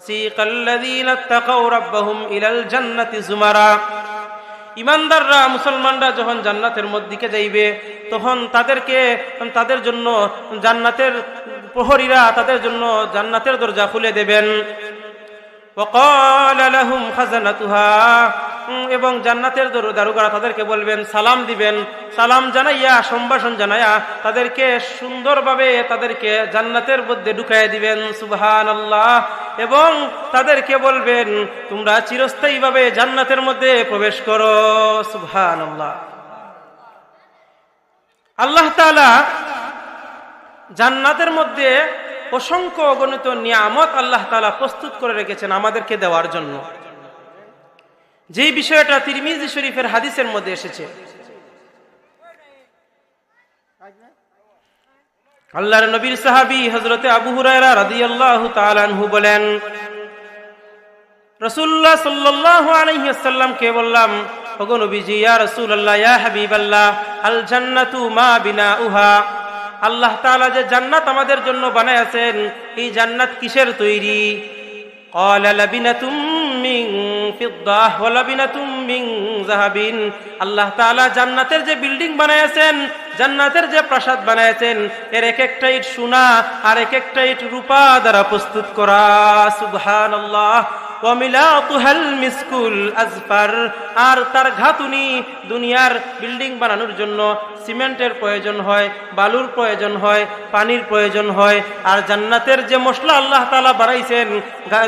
সিকাল্লাযীনা তাকাউ রাব্বাহুম ইলাল জান্নাতি যুমারা। ইমানদাররা, মুসলমানরা যখন জান্নাতের মধ্যে যাইবে তখন তাদের জন্য জান্নাতের প্রহরীরা তাদের জন্য জান্নাতের দরজা খুলে দেবেন। ওয়াকালা লাহুম খাজানাতুহা, এবং জান্নাতের দারোগারা তাদেরকে বলবেন, সালাম দিবেন। সালাম জানাইয়া, সম্ভাষণ জানাইয়া তাদেরকে সুন্দরভাবে তাদেরকে জান্নাতের মধ্যে ঢুকাইয়া দিবেন। সুবহানাল্লাহ। এবং তাদেরকে বলবেন, তোমরা চিরস্থায়ীভাবে জান্নাতের মধ্যে প্রবেশ করো। সুবহানাল্লাহ। আল্লাহ তাআলা জান্নাতের মধ্যে অসংখ্য অগণিত নিয়ামত আল্লাহ তাআলা প্রস্তুত করে রেখেছেন আমাদেরকে দেওয়ার জন্য, যেই বিষয়টা তিরমিজি শরীফের হাদিসের মধ্যে এসেছে। আল্লাহর নবীর সাহাবী হযরতে আবু হুরায়রা রাদিয়াল্লাহু তাআলা আনহু বলেন, রাসূলুল্লাহ সাল্লাল্লাহু আলাইহি ওয়াসাল্লামকে বললাম, ওগো নবীজি, ইয়া রাসূলুল্লাহ, ইয়া হাবিবাল্লাহ, আল জান্নাতু মা বিনাউহা, আল্লাহ তাআলা যে জান্নাত আমাদের জন্য বানায়াছেন, এই জান্নাত কিসের তৈরি? ক্বালা লাবিনাতুম মিন ফিদ্দাহ ওয়া লাবিনাতুম মিন যাহাবিন। আল্লাহ তাআলা জান্নাতের যে বিল্ডিং বানায়াছেন, জান্নাতের যে প্রাসাদ বানায়াছেন, এর এক একটা ইট সোনা আর এক একটা ইট রূপা দ্বারা প্রস্তুত করা। সুবহানাল্লাহ। ওয়া মিলাতুহাল মিসকুল আজফার, আর তার ঘাতুনি, দুনিয়ার বিল্ডিং বানানোর জন্য সিমেন্টের প্রয়োজন হয়, বালুর প্রয়োজন হয়, পানির প্রয়োজন হয়। আর জান্নাতের যে মশলা আল্লাহ তাআলা বানাইছেন,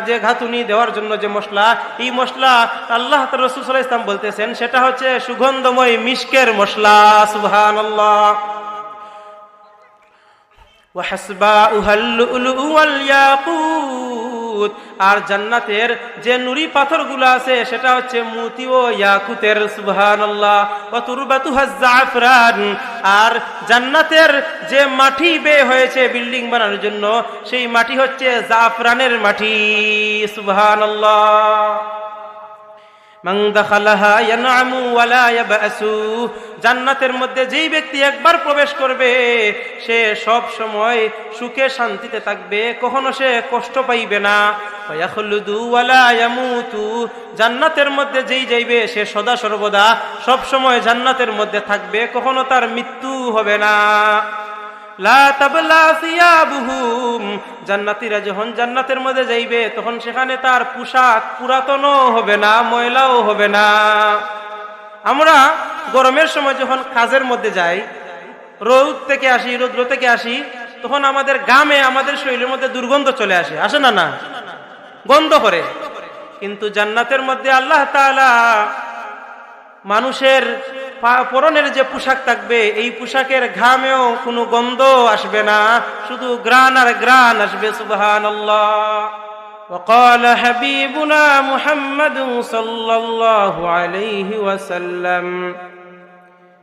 যে ঘাতুনি দেওয়ার জন্য যে মশলা, এই মশলা আল্লাহ রাসূল সাল্লাল্লাহু আলাইহি ওয়াসাল্লাম বলতেছেন সেটা হচ্ছে সুগন্ধময় মিশকের মশলা। সুবহানাল্লাহ। ওয়া হাসবাউহাল লুলু ওয়াল ইয়াকুত, আর জান্নাতের যে নুরি পাথরগুলো আছে সেটা হচ্ছে মতি ও ইয়াকুতের। সুবহানাল্লাহ। ওয়া তুরবাতুহাজ জাফরান, আর জান্নাতের যে মাটি বের হয়েছে বিল্ডিং বানানোর জন্য, সেই মাটি হচ্ছে জাফরানের মাটি। সুবহানাল্লাহ। মান দাখালাহা ইয়ানআমু ওয়া লা ইয়াবআসু, জান্নাতের মধ্যে যেই ব্যক্তি একবার প্রবেশ করবে সে সব সময় সুখে শান্তিতে থাকবে, কখনো সে কষ্ট পাইবে না। ওয়া ইয়াখলুদু ওয়া লা ইয়ামুতু, জান্নাতের মধ্যে যেই যাইবে সে সদা সর্বদা সব সময় জান্নাতের মধ্যে থাকবে, কখনো তার মৃত্যু হবে না। লা তাবলা সিয়াবুহুম, জান্নাতীরা যখন জান্নাতের মধ্যে যাইবে তখন সেখানে তার পোশাক পুরাতনও হবে না, ময়লাও হবে না। আমরা গরমের সময় যখন কাজের মধ্যে যাই, রৌদ্র থেকে আসি, তখন আমাদের গামে, আমাদের শরীরের মধ্যে দুর্গন্ধ চলে আসে না? না, গন্ধ করে। কিন্তু জান্নাতের মধ্যে আল্লাহ তাআলা মানুষের পরনের যে পোশাক থাকবে, এই পোশাকের ঘামেও কোনো গন্ধ আসবে না, শুধু গ্রান আর গ্রান আসবে। সুবহানাল্লাহ। وقال حبيبنا محمد صلى الله عليه وسلم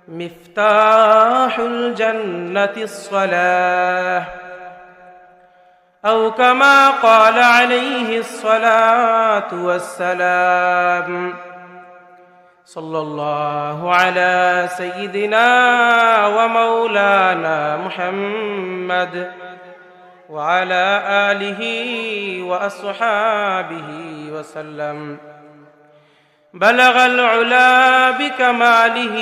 مفتاح الجنة الصلاة، أو كما قال عليه الصلاة والسلام. صلى الله على سيدنا ومولانا محمد وعلى آله وأصحابه وسلم. بلغ العلا بكماله،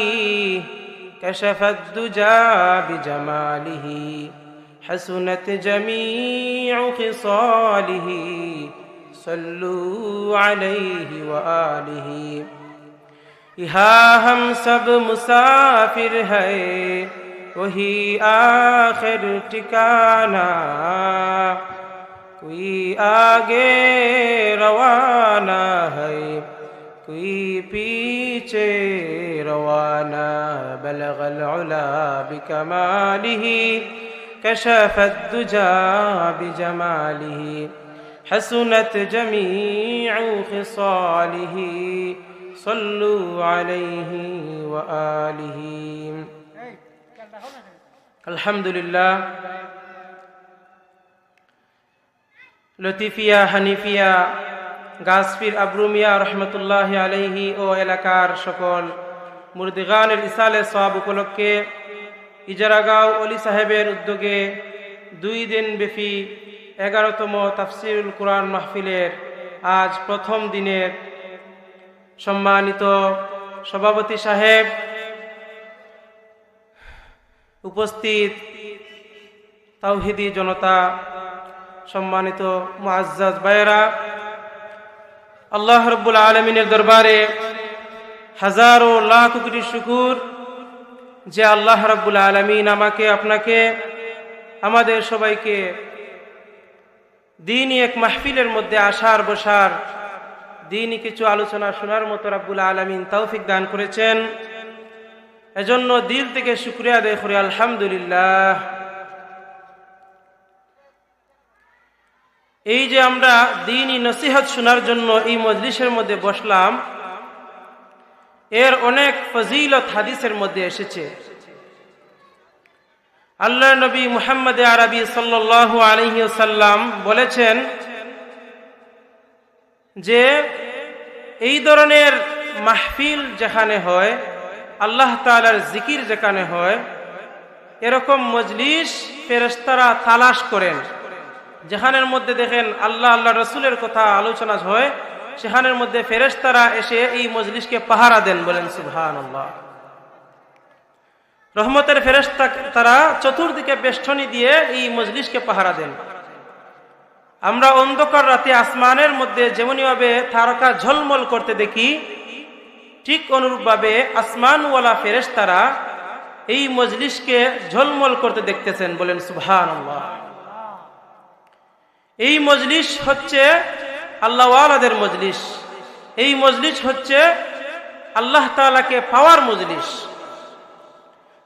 كشف الدجى بجماله، حسنت جميع خصاله، صلوا عليه وآله. यहाँ हम सब मुसाफिर है, वही आखिर ठिकाना, कोई आगे रवाना है, कोई पीछे रवाना. बलगल उला बिकमालिही, कशफत दुजा बिजमालिही, हसनत जमीउ खिसालिही, सल्लु अलैहि व आलिहि. আলহামদুলিল্লাহ। লতিফিয়া হানিফিয়া গাছপীর আবরু মিয়া রহমতুল্লাহি আলাইহি ও এলাকার সকল মুর্দিগানের ইসালে সওয়াব উপলক্ষে ইজারাগাঁও অলি সাহেবের উদ্যোগে 2 দিন ব্যাপী 11তম তাফসিরুল কুরআন মাহফিলের আজ প্রথম দিনের সম্মানিত সভাপতি সাহেব, উপস্থিত তাওহীদি জনতা, সম্মানিত মুআজ্জাজ ভাইয়েরা, আল্লাহ রাব্বুল আলামিনের দরবারে হাজারো লাখ কোটি শুকর যে আল্লাহ রাব্বুল আলামিন আমাকে, আপনাকে, আমাদের সবাইকে দ্বীনি এক মাহফিলের মধ্যে আসার বসার, দ্বীনি কিছু আলোচনা শোনার মতো রাব্বুল আলামিন তৌফিক দান করেছেন। এজন্য দিল থেকে শুকরিয়া আদায় করি, আলহামদুলিল্লাহ। এই যে আমরা দ্বীনি নসিহত শোনার জন্য এই মজলিসের মধ্যে বসলাম, এর অনেক ফজিলত হাদিসের মধ্যে এসেছে। আল্লাহ নবী মুহাম্মদ আরবি সাল্লাল্লাহু আলাইহি ওয়াসাল্লাম বলেছেন যে এই ধরনের মাহফিল যেখানে হয়, আল্লাহ তাআলার জিকির যেখানে হয়, এরকম মজলিস ফেরেশতারা তালাশ করেন। যেখানের মধ্যে দেখেন আল্লাহ আল্লাহ রসুলের কথা আলোচনা হয়, সেখানের মধ্যে ফেরেশতারা এসে এই মজলিসকে পাহারা দেন। বলেন সুবহানাল্লাহ। রহমতের ফেরেশতা তারা চতুর্দিকে বেষ্টনী দিয়ে এই মজলিসকে পাহারা দেন। আমরা অন্ধকার রাতে আসমানের মধ্যে যেমনিভাবে তারকা ঝলমল করতে দেখি, ঠিক অনুরূপভাবে আসমানওয়ালা ফেরেশতারা এই মজলিসকে ঝলমল করতে দেখতেছেন। বলেন সুবহানাল্লাহ। এই মজলিস হচ্ছে আল্লাহওয়ালাদের মজলিস। এই মজলিস হচ্ছে আল্লাহ তাআলাকে পাওয়ার মজলিস।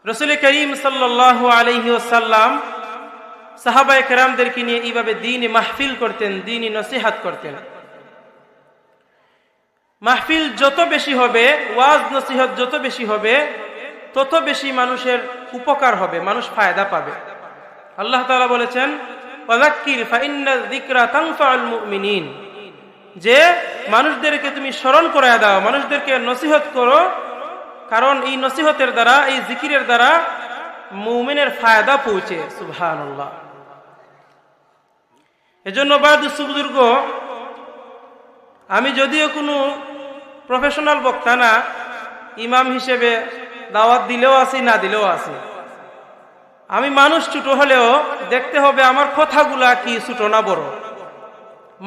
রাসূল করিম সাল্লাল্লাহু আলাইহি ওয়াসাল্লাম সাহাবায়ে কেরামদেরকে নিয়ে এইভাবে দ্বীনি মাহফিল করতেন, দ্বীনি নসিহত করতেন। মাহফিল যত বেশি হবে, ওয়াজ নসিহত যত বেশি হবে, তত বেশি মানুষের উপকার হবে, মানুষ ফায়দা পাবে। আল্লাহ তাআলা বলেছেন, ওয়াযাক্কির ফাইন্না যিকরা তানফাউল মুমিনিন, যে মানুষদেরকে তুমি স্মরণ করায় দাও, মানুষদেরকে নসিহত করো, কারণ এই নসিহতের দ্বারা, এই জিকিরের দ্বারা মুমিনের ফায়দা পৌঁছে। সুবহানাল্লাহ। এজন্য বুজুর্গ, আমি যদিও কোনো প্রফেশনাল বক্তা না, ইমাম হিসেবে দাওয়াত দিলেও আছি, না দিলেও আছি। আমি মানুষ ছোট হলেও দেখতে হবে আমার কথাগুলা কি ছোট না বড়।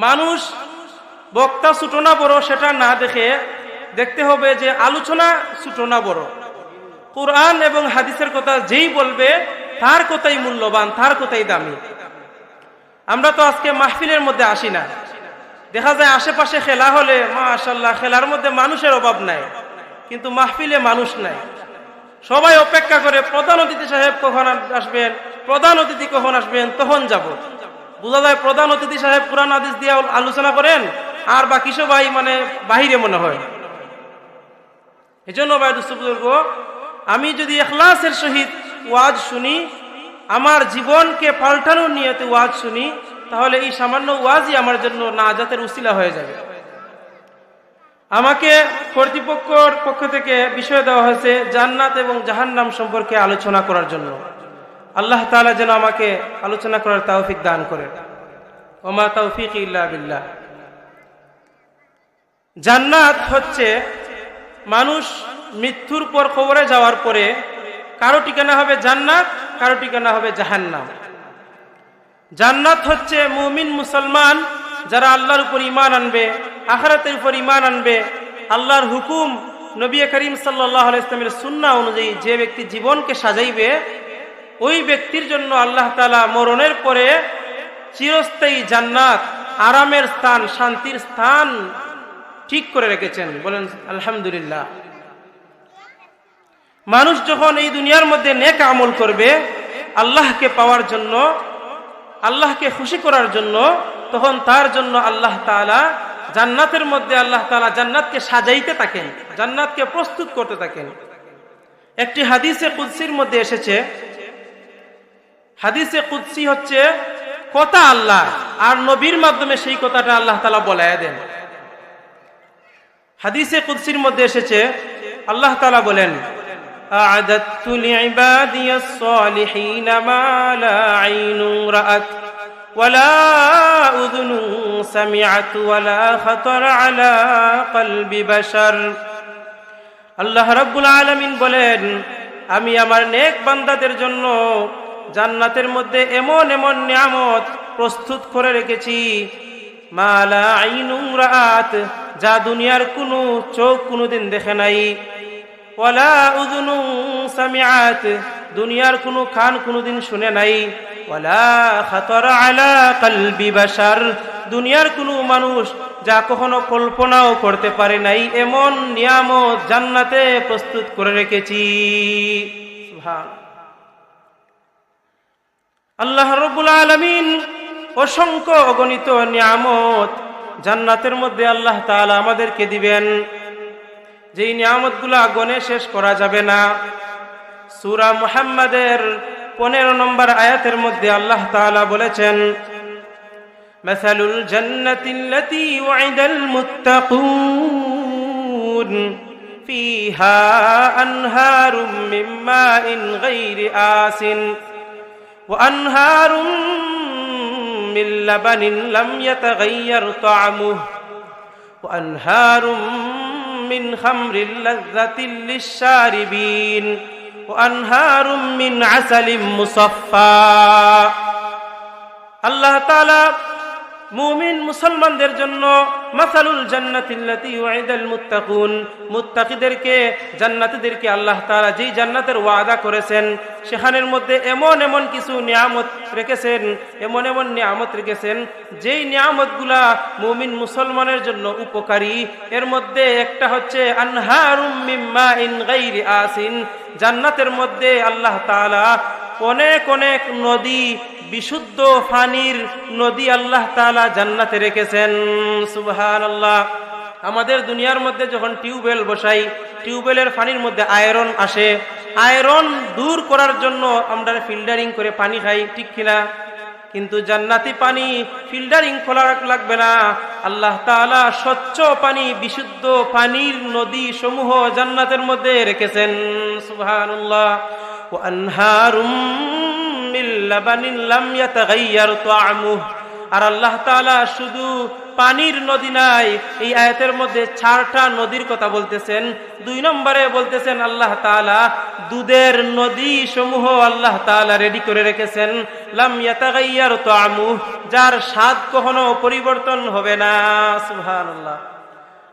মানুষ বক্তা ছোট না বড় সেটা না দেখে দেখতে হবে যে আলোচনা ছোট না বড়। কুরআন এবং হাদিসের কথা যেই বলবে তার কথাই মূল্যবান, তার কথাই দামি। আমরা তো আজকে মাহফিলের মধ্যে আসি না, দেখা যায় আশেপাশে খেলা হলে মাশাআল্লাহ খেলার মধ্যে মানুষের অভাব নাই, কিন্তু মাহফিলে মানুষ নাই। সবাই অপেক্ষা করে প্রধান অতিথি সাহেব কখন আসবেন, প্রধান অতিথি কখন আসবেন, তখন যাব। বোঝা যায় প্রধান অতিথি সাহেব কুরআন হাদিস দিয়ে আলোচনা করেন, আর বাকি সবাই বাহিরে মনে হয়। এজন্য বুজুর্গ, আমি যদি ইখলাসের সহিত ওয়াজ শুনি, আমার জীবনকে পাল্টানোর নিয়তে ওয়াজ শুনি, তাহলে এই সামান্য ওয়াজই আমার জন্য নাজাতের উসিলা হয়ে যাবে। আমাকে কর্তৃপক্ষের পক্ষ থেকে বিষয় দেওয়া হয়েছে জান্নাত এবং জাহান্নাম সম্পর্কে আলোচনা করার জন্য। আল্লাহ তাআলা যেন আমাকে আলোচনা করার তৌফিক দান করেন। ওমা তৌফিক ইল্লা বিল্লাহ। জান্নাত হচ্ছে মানুষ মৃত্যুর পর কবরে যাওয়ার পরে কারো ঠিকানা হবে জান্নাত, কারো ঠিকানা হবে জাহান্নাম। জান্নাত হচ্ছে মুমিন মুসলমান যারা আল্লাহর উপর ঈমান আনবে, আখিরাতের উপর ঈমান আনবে, আল্লাহর হুকুম, নবী করিম সাল্লাল্লাহু আলাইহি ওয়াসাল্লামের সুন্নাহ অনুযায়ী যে ব্যক্তি জীবনকে সাজাইবে, ওই ব্যক্তির জন্য আল্লাহ তাআলা মরণের পরে চিরস্থায়ী জান্নাত, আরামের স্থান, শান্তির স্থান ঠিক করে রেখেছেন। বলেন আলহামদুলিল্লাহ। মানুষ যখন এই দুনিয়ার মধ্যে নেক আমল করবে আল্লাহকে পাওয়ার জন্য, আল্লাহকে খুশি করার জন্য, তখন তার জন্য আল্লাহ তাআলা জান্নাতের মধ্যে আল্লাহ তাআলা জান্নাতকে সাজাইতে থাকেন, জান্নাতকে প্রস্তুত করতে থাকেন। একটি হাদিসে কুদসির মধ্যে এসেছে, হাদিসে কুদসি হচ্ছে কথা আল্লাহ আর নবীর মাধ্যমে সেই কথাটা আল্লাহ তাআলা বলায় দেন। হাদিসে কুদসির মধ্যে এসেছে আল্লাহ তাআলা বলেন, আ'আদাতু লিইবাদিয়াস সালিহিন মা লা আইনুন রাআত ওয়ালা উযুনুন সামিআত ওয়ালা খাতার আলা কলবি বাশার। আল্লাহ রাব্বুল আলামিন বলেন, আমি আমার নেক বান্দাদের জন্য জান্নাতের মধ্যে এমন এমন নিয়ামত প্রস্তুত করে রেখেছি, মা লা আইনুন রাআত, যা দুনিয়ার কোনো চোখ কোনোদিন দেখে নাই, ওয়ালা উযুনুন সামিআত, দুনিয়ার কোনো কান কোনোদিন শুনে নাই, ওয়ালা খাতারা আলা কলবি বাশার, দুনিয়ার কোনো মানুষ যা কখনো কল্পনাও করতে পারে নাই, এমন নিয়ামত জান্নাতে প্রস্তুত করে রেখেছি। সুবহান আল্লাহ রাব্বুল আলামিন অসংখ্য অগণিত নিয়ামত জান্নাতের মধ্যে আল্লাহ তাআলা আমাদেরকে দিবেন, যেই নিয়ামতগুলা গণে শেষ করা যাবে না। সূরা মুহাম্মাদের 15 নম্বর আয়াতের মধ্যে আল্লাহ তাআলা বলেছেন, মাসালুল জান্নাতিল্লাতী ওয়াইদাল মুত্তাকুন ফীহা আনহারুম মিন মাইন গায়রি আসিন ওয়া আনহারুম মিন লাবানিন লাম ইয়াতাগায়্যার তা'মুহু ওয়া আনহারুম মিন খামরিল লাযযাতিল লিশ-শারিবিন ওয়া আনহারুম মিন আসালিম মুসাফফা। আল্লাহ তাআলা মুমিন মুসলমানদের জন্য মাসালুল জান্নাতিল্লাতী ওয়াইদাল মুত্তাকুন, মুত্তাকিদেরকে জান্নাতীদেরকে আল্লাহ তাআলা যেই জান্নাতের ওয়াদা করেছেন সেখানের মধ্যে এমন এমন কিছু নিয়ামত রেখেছেন, এমন এমন নিয়ামত রেখেছেন যেই নিয়ামতগুলা মুমিন মুসলমানের জন্য উপকারী। এর মধ্যে একটা হচ্ছে আনহারুম মিন মাইন গায়রি আসিন, জান্নাতের মধ্যে আল্লাহ তাআলা অনেক অনেক নদী, বিশুদ্ধ পানির নদী আল্লাহ তাআলা জান্নাতে রেখেছেন। সুবহানাল্লাহ। আমাদের দুনিয়ার মধ্যে যখন টিউবওয়েল বসাই, টিউবওয়েলের পানির মধ্যে আয়রন আসে, আয়রন দূর করার জন্য আমরা ফিল্টারিং করে পানি খাই, ঠিক কিনা? কিন্তু জান্নাতি পানি ফিল্টারিং করা লাগবে না। আল্লাহ তাআলা স্বচ্ছ পানি, বিশুদ্ধ পানির নদী সমূহ জান্নাতের মধ্যে রেখেছেন। সুবহানাল্লাহ। ওয়া আনহারুম মিন লাবানিন লাম ইয়াতাগায়্যার তা'মুহু, আর আল্লাহ তাআলা শুধু পানির নদী নাই, এই আয়াতের মধ্যে 4টা নদীর কথা বলতেছেন। 2 নম্বরে বলতেছেন আল্লাহ তাআলা দুধের নদী সমূহ আল্লাহ তাআলা রেডি করে রেখেছেন, লাম ইয়াতাগায়্যার তা'মুহু, যার স্বাদ কখনো পরিবর্তন হবে না। সুবহানাল্লাহ।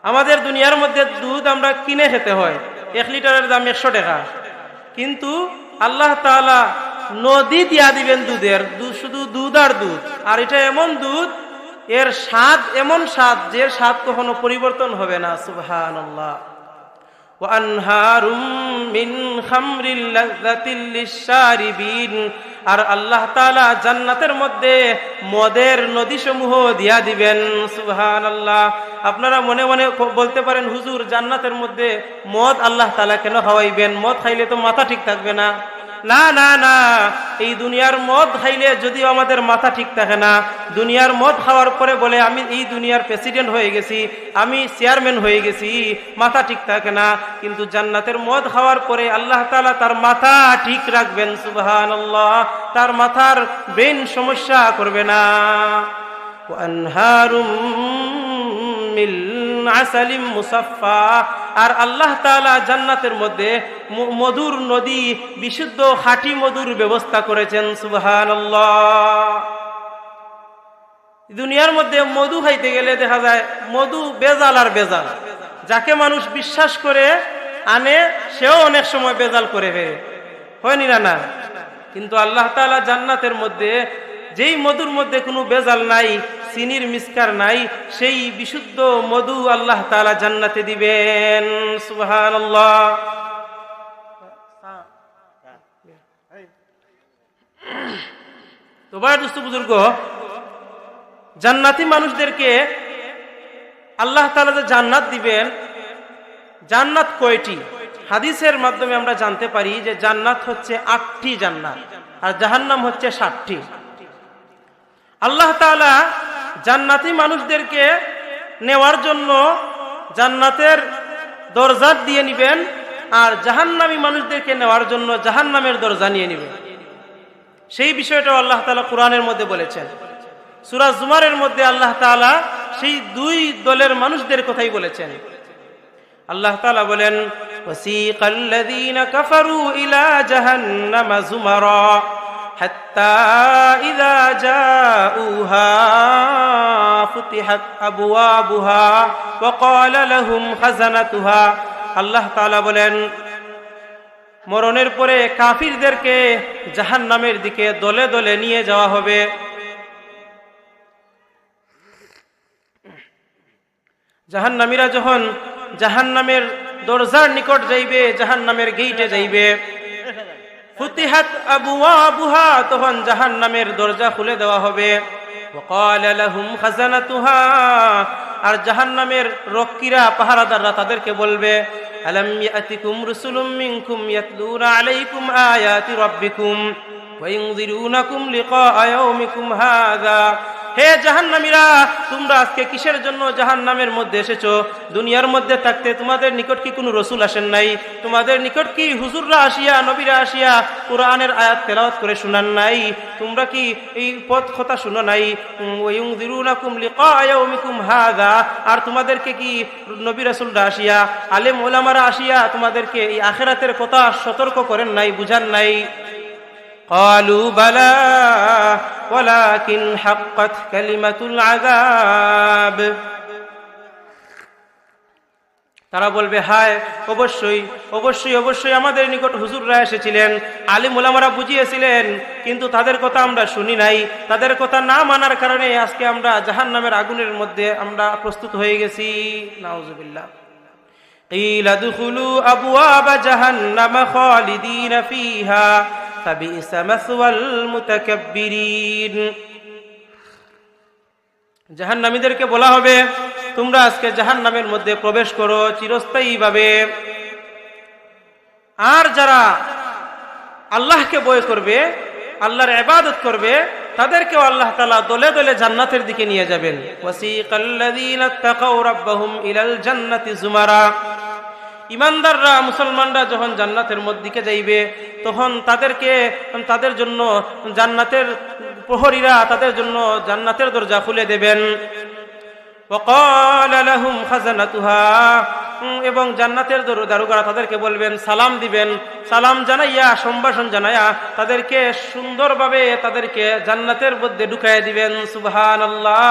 আমাদের দুনিয়ার মধ্যে দুধ আমরা কিনে খেতে হয়, 1 লিটারের দাম 100 টাকা, কিন্তু আল্লাহ তাআলা নদী দিয়া দিবেন দুধের, শুধু দুধ আর দুধ। আর এটা এমন দুধ, এর স্বাদ এমন স্বাদ যে স্বাদ কখনো পরিবর্তন হবে না। সুবহানাল্লাহ। ওয়া আনহারুম মিন খামরিল লাযযাতিল লিশ-শারিবিন, আর আল্লাহ তাআলা জান্নাতের মধ্যে মদের নদীসমূহ দিয়া দিবেন। সুবহানাল্লাহ। আপনারা মনে মনে বলতে পারেন, হুজুর জান্নাতের মধ্যে মদ আল্লাহ তাআলা কেন খাওয়াইবেন? মদ খাইলে তো মাথা ঠিক থাকবে না। না না না, এই দুনিয়ার মদ খাইলে যদিও আমাদের মাথা ঠিক থাকে না, দুনিয়ার মদ খাওয়ার পরে বলে আমি এই দুনিয়ার প্রেসিডেন্ট হয়ে গেছি, আমি চেয়ারম্যান হয়ে গেছি, মাথা ঠিক থাকে না। কিন্তু জান্নাতের মদ খাওয়ার পরে আল্লাহ তাআলা তার মাথা ঠিক রাখবেন। সুবহানাল্লাহ। তার মাথার ব্রেন সমস্যা করবে না। ওয়া আনহারুম মিন আসালিম মুসাফফা, আর আল্লাহ তাআলা জান্নাতের মধ্যে মধুর নদী, বিশুদ্ধ খাঁটি মধুর ব্যবস্থা করেছেন। সুবহানাল্লাহ। দুনিয়ার মধ্যে মধু খাইতে গেলে দেখা যায় মধু বেজাল আর বেজাল, যাকে মানুষ বিশ্বাস করে আনে সেও অনেক সময় বেজাল করে ফেলে, হয়নি না? কিন্তু আল্লাহ তাআলা জান্নাতের মধ্যে যেই মধুর মধ্যে কোনো বেজাল নাই, চিনির মিসকার নাই, সেই বিশুদ্ধ মধু আল্লাহ তাআলা জান্নাতে দিবেন। সুবহানাল্লাহ। তো ভাই দোস্ত বুজুর্গ, জান্নাতি মানুষদেরকে আল্লাহ তাআলা যে জান্নাত দিবেন, জান্নাত কয়টি? হাদিসের মাধ্যমে আমরা জানতে পারি যে জান্নাত হচ্ছে 8টি জান্নাত, আর জাহান্নাম হচ্ছে 7টি। আল্লাহ তাআলা জান্নাতি মানুষদেরকে নেওয়ার জন্য জান্নাতের দরজা দিয়ে নিবেন, আর জাহান্নামী মানুষদেরকে নেওয়ার জন্য জাহান্নামের দরজা নিয়ে নিবেন। সেই বিষয়টা আল্লাহ তাআলা কোরআনের মধ্যে বলেছেন। সূরা জুমারের মধ্যে আল্লাহ তাআলা সেই দুই দলের মানুষদের কথাই বলেছেন। আল্লাহ তাআলা বলেন, ওয়াসিকাল্লাযীনা কাফারু ইলা জাহান্নামা যুমারা হাত্তা ইযা জাউহা ফুতিহাত আবওয়াবুহা ওয়া ক্বালা লাহুম খাযানাতুহা। আল্লাহ তাআলা বলেন, মরণের পরে কাফিরদেরকে জাহান্নামের দিকে দলে দলে নিয়ে যাওয়া হবে। জাহান্নামীরা যখন জাহান্নামের দরজার নিকট যাইবে, জাহান্নামের গেইটে যাইবে, ফুতিহাত আবওয়াবুহা, তখন জাহান্নামের দরজা খুলে দেওয়া হবে। ওয়াকালা লাহুম খাযানাতুহা, আর জাহান্নামের রক্ষীরা, পাহারাদাররা তাদেরকে বলবে, আলাম ইয়াতিকুম রুসুলুম মিনকুম ইয়াতলুনা আলাইকুম আয়াতি রাব্বিকুম ওয়া ইনযিরুনাকুম লিকা ইয়াউমিকুম হাযা। হে জাহান্নামীরা, তোমরা আজকে কিসের জন্য জাহান্নামের মধ্যে এসেছো? দুনিয়ার মধ্যে থাকতে তোমাদের নিকট কি কোনো রসুল আসেন নাই? তোমাদের নিকট কি হুজুররা আসিয়া, নবীরা আসিয়া কোরআনের আয়াত তেলাওয়াত করে শুনান নাই? তোমরা কি এই পথ কথা শুনো নাই? ওয়ায়ুনযিরুনাকুম লিকা ইয়াউমিকুম হাযা, আর তোমাদেরকে কি নবী রাসূলরা আসিয়া, আলেম ওলামারা আসিয়া তোমাদেরকে এই আখিরাতের কথা সতর্ক করেন নাই, বুঝান নাই? قالوا بلى ولكن حقت كلمة العذاب। তারা বলবে, হায়, অবশ্যই অবশ্যই অবশ্যই আমাদের নিকট হুজুররা এসেছিলেন, আলিম ওলামারা বুঝিয়েছিলেন, কিন্তু তাদের কথা আমরা শুনি নাই। তাদের কথা না মানার কারণে আজকে আমরা জাহান্নামের আগুনের মধ্যে আমরা প্রস্তুত হয়ে গেছি। নাউজুবিল্লাহ। কিলা দুখুলু আবওয়াবা জাহান্নামা খালিদিনা ফিহা ফাবিসা মাসওয়াল মুতাকাব্বিরিন। জাহান্নামীদেরকে বলা হবে, তোমরা আজকে জাহান্নামের মধ্যে প্রবেশ করো চিরস্থায়ীভাবে। আর যারা আল্লাহকে ভয় করবে, আল্লাহর ইবাদত করবে, তাদেরকেও আল্লাহ তাআলা দলে দলে জান্নাতের দিকে নিয়ে যাবেন। ওয়াসিকাল্লাযীনা তাকাউ রাব্বাহুম ইলাল জান্নাতি যুমারা। ইমানদাররা, মুসলমানরা যখন জান্নাতের দিকে যাইবে, তখন তাদের জন্য জান্নাতের প্রহরীরা তাদের জন্য জান্নাতের দরজা খুলে দেবেন। ওয়াকালা লাহুম খাযানাতুহা, এবং জান্নাতের দারোগারা তাদেরকে বলবেন, সালাম দিবেন। সালাম জানাইয়া, সম্ভাষণ জানাইয়া তাদেরকে সুন্দরভাবে তাদেরকে জান্নাতের মধ্যে ঢুকাইয়া দিবেন। সুবহানাল্লাহ।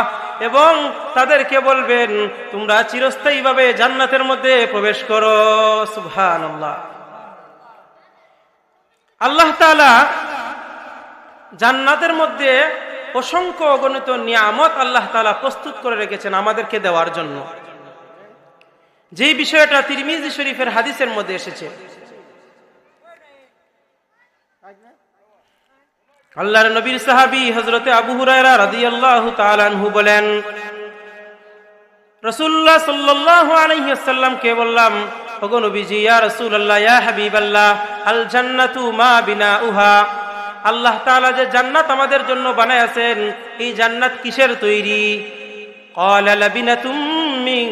এবং তাদেরকে বলবেন, তোমরা চিরস্থায়ীভাবে জান্নাতের মধ্যে প্রবেশ করো। সুবহানাল্লাহ। আল্লাহ তাআলা জান্নাতের মধ্যে অসংখ্য অগণিত নিয়ামত আল্লাহ তাআলা প্রস্তুত করে রেখেছেন আমাদেরকে দেওয়ার জন্য, যেই বিষয়টা তিরমিজি শরীফের হাদিসের মধ্যে এসেছে। আল্লাহর নবীর সাহাবী হযরতে আবু হুরায়রা রাদিয়াল্লাহু তাআলা আনহু বলেন, রাসূলুল্লাহ সাল্লাল্লাহু আলাইহি ওয়াসাল্লামকে বললাম, ওগো নবীজি, ইয়া রাসূলুল্লাহ, ইয়া হাবিবাল্লাহ, আল জান্নাতু মা বিনাউহা। আল্লাহ তাআলা যে জান্নাত আমাদের জন্য বানায়াছেন, এই জান্নাত কিসের তৈরি? ক্বালা লাবিনাতুম মিন